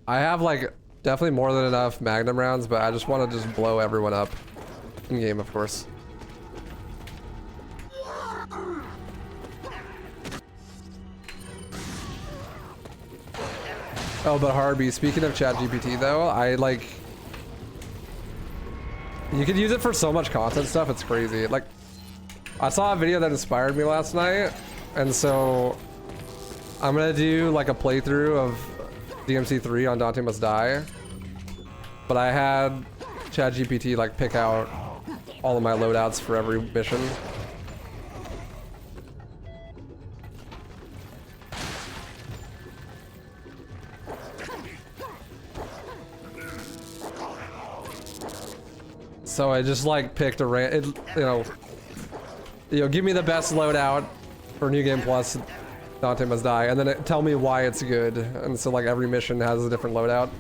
I have like definitely more than enough Magnum rounds, but I just want to just blow everyone up in game, of course. Oh, but Harby, speaking of ChatGPT though, I like, you could use it for so much content stuff, it's crazy. Like, I saw a video that inspired me last night, and so I'm gonna do like a playthrough of DMC3 on Dante Must Die, but I had ChatGPT like pick out all of my loadouts for every mission. So I just like picked a give me the best loadout for New Game Plus, Dante Must Die, and then tell me why it's good. And so like every mission has a different loadout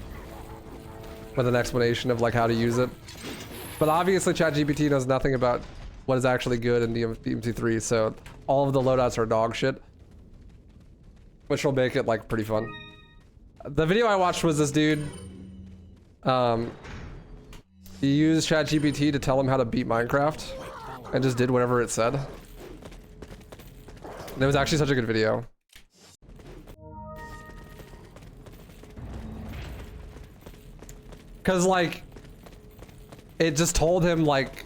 with an explanation of like how to use it. But obviously ChatGPT knows nothing about what is actually good in DMC3, so all of the loadouts are dog shit, which will make it like pretty fun. The video I watched was this dude. He used ChatGPT to tell him how to beat Minecraft, and just did whatever it said. And it was actually such a good video. Cause like, it just told him like,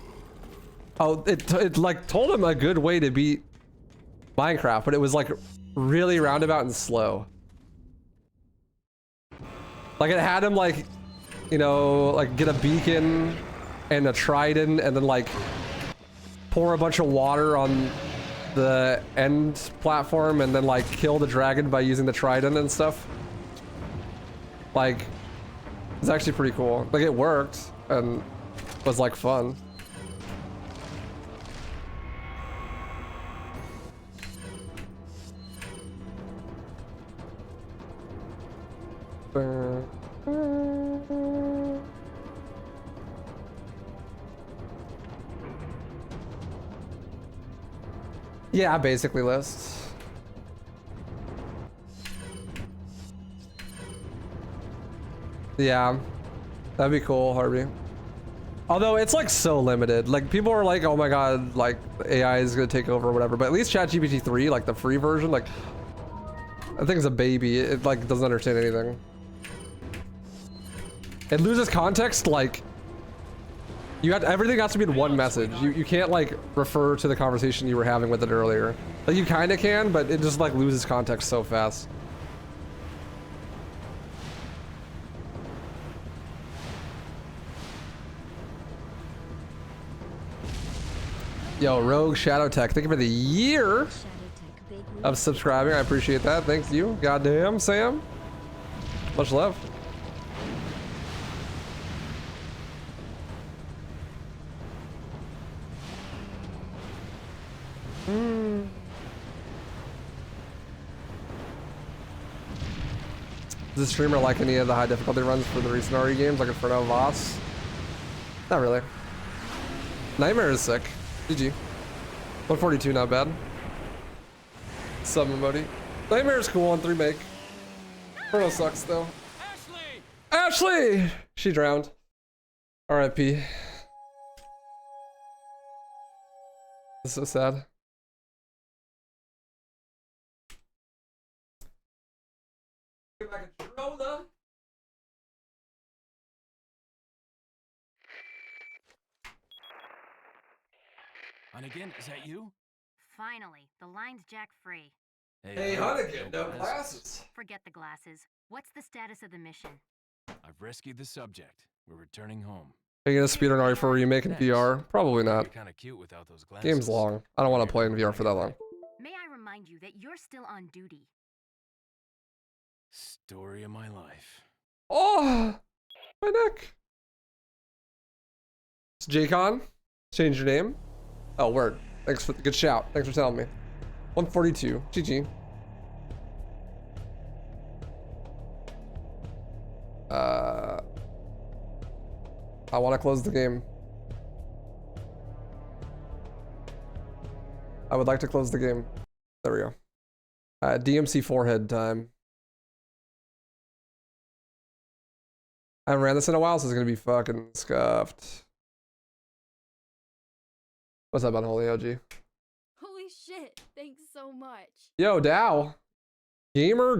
oh, it like told him a good way to beat Minecraft, but it was like really roundabout and slow. Like it had him like, you know, like get a beacon and a trident and then like pour a bunch of water on the end platform and then like kill the dragon by using the trident and stuff. Like, it's actually pretty cool. Like it worked and was like fun. Yeah, basically lists. Yeah, that'd be cool, Harvey. Although it's like so limited. Like people are like, oh my god, like AI is gonna take over or whatever. But at least ChatGPT 3, like the free version, like I think it's a baby. It like doesn't understand anything. It loses context. Like you have everything has to be in one message. You can't like refer to the conversation you were having with it earlier. Like you kind of can, but it just like loses context so fast. Yo, Rogue Shadow Tech, thank you for the year of subscribing. I appreciate that. Thank you. Goddamn, Sam. Much love. Does the streamer like any of the high difficulty runs for the recent RE games, like Inferno Voss? Not really. Nightmare is sick. GG. 142, not bad. Sub emoji. Nightmare is cool on 3 make. Inferno sucks though. Ashley! She drowned. RIP. This is so sad. Hunnigan, is that you? Finally, the line's jack free. Hey, Hunnigan, no glasses. Forget the glasses. What's the status of the mission? I've rescued the subject. We're returning home. Are you gonna speedrun RE4 remake in VR? Probably not. Kind of cute without those glasses. Game's long. I don't want to play in VR for that long. May I remind you that you're still on duty? Story of my life. Oh, my neck. It's J-Con. Change your name. Oh, word. Thanks for the good shout. Thanks for telling me. 142. GG. I want to close the game. I would like to close the game. There we go. DMC forehead time. I haven't ran this in a while, so it's gonna be fucking scuffed. What's up, Unholy OG? Holy shit, thanks so much. Yo, Dow. Gamer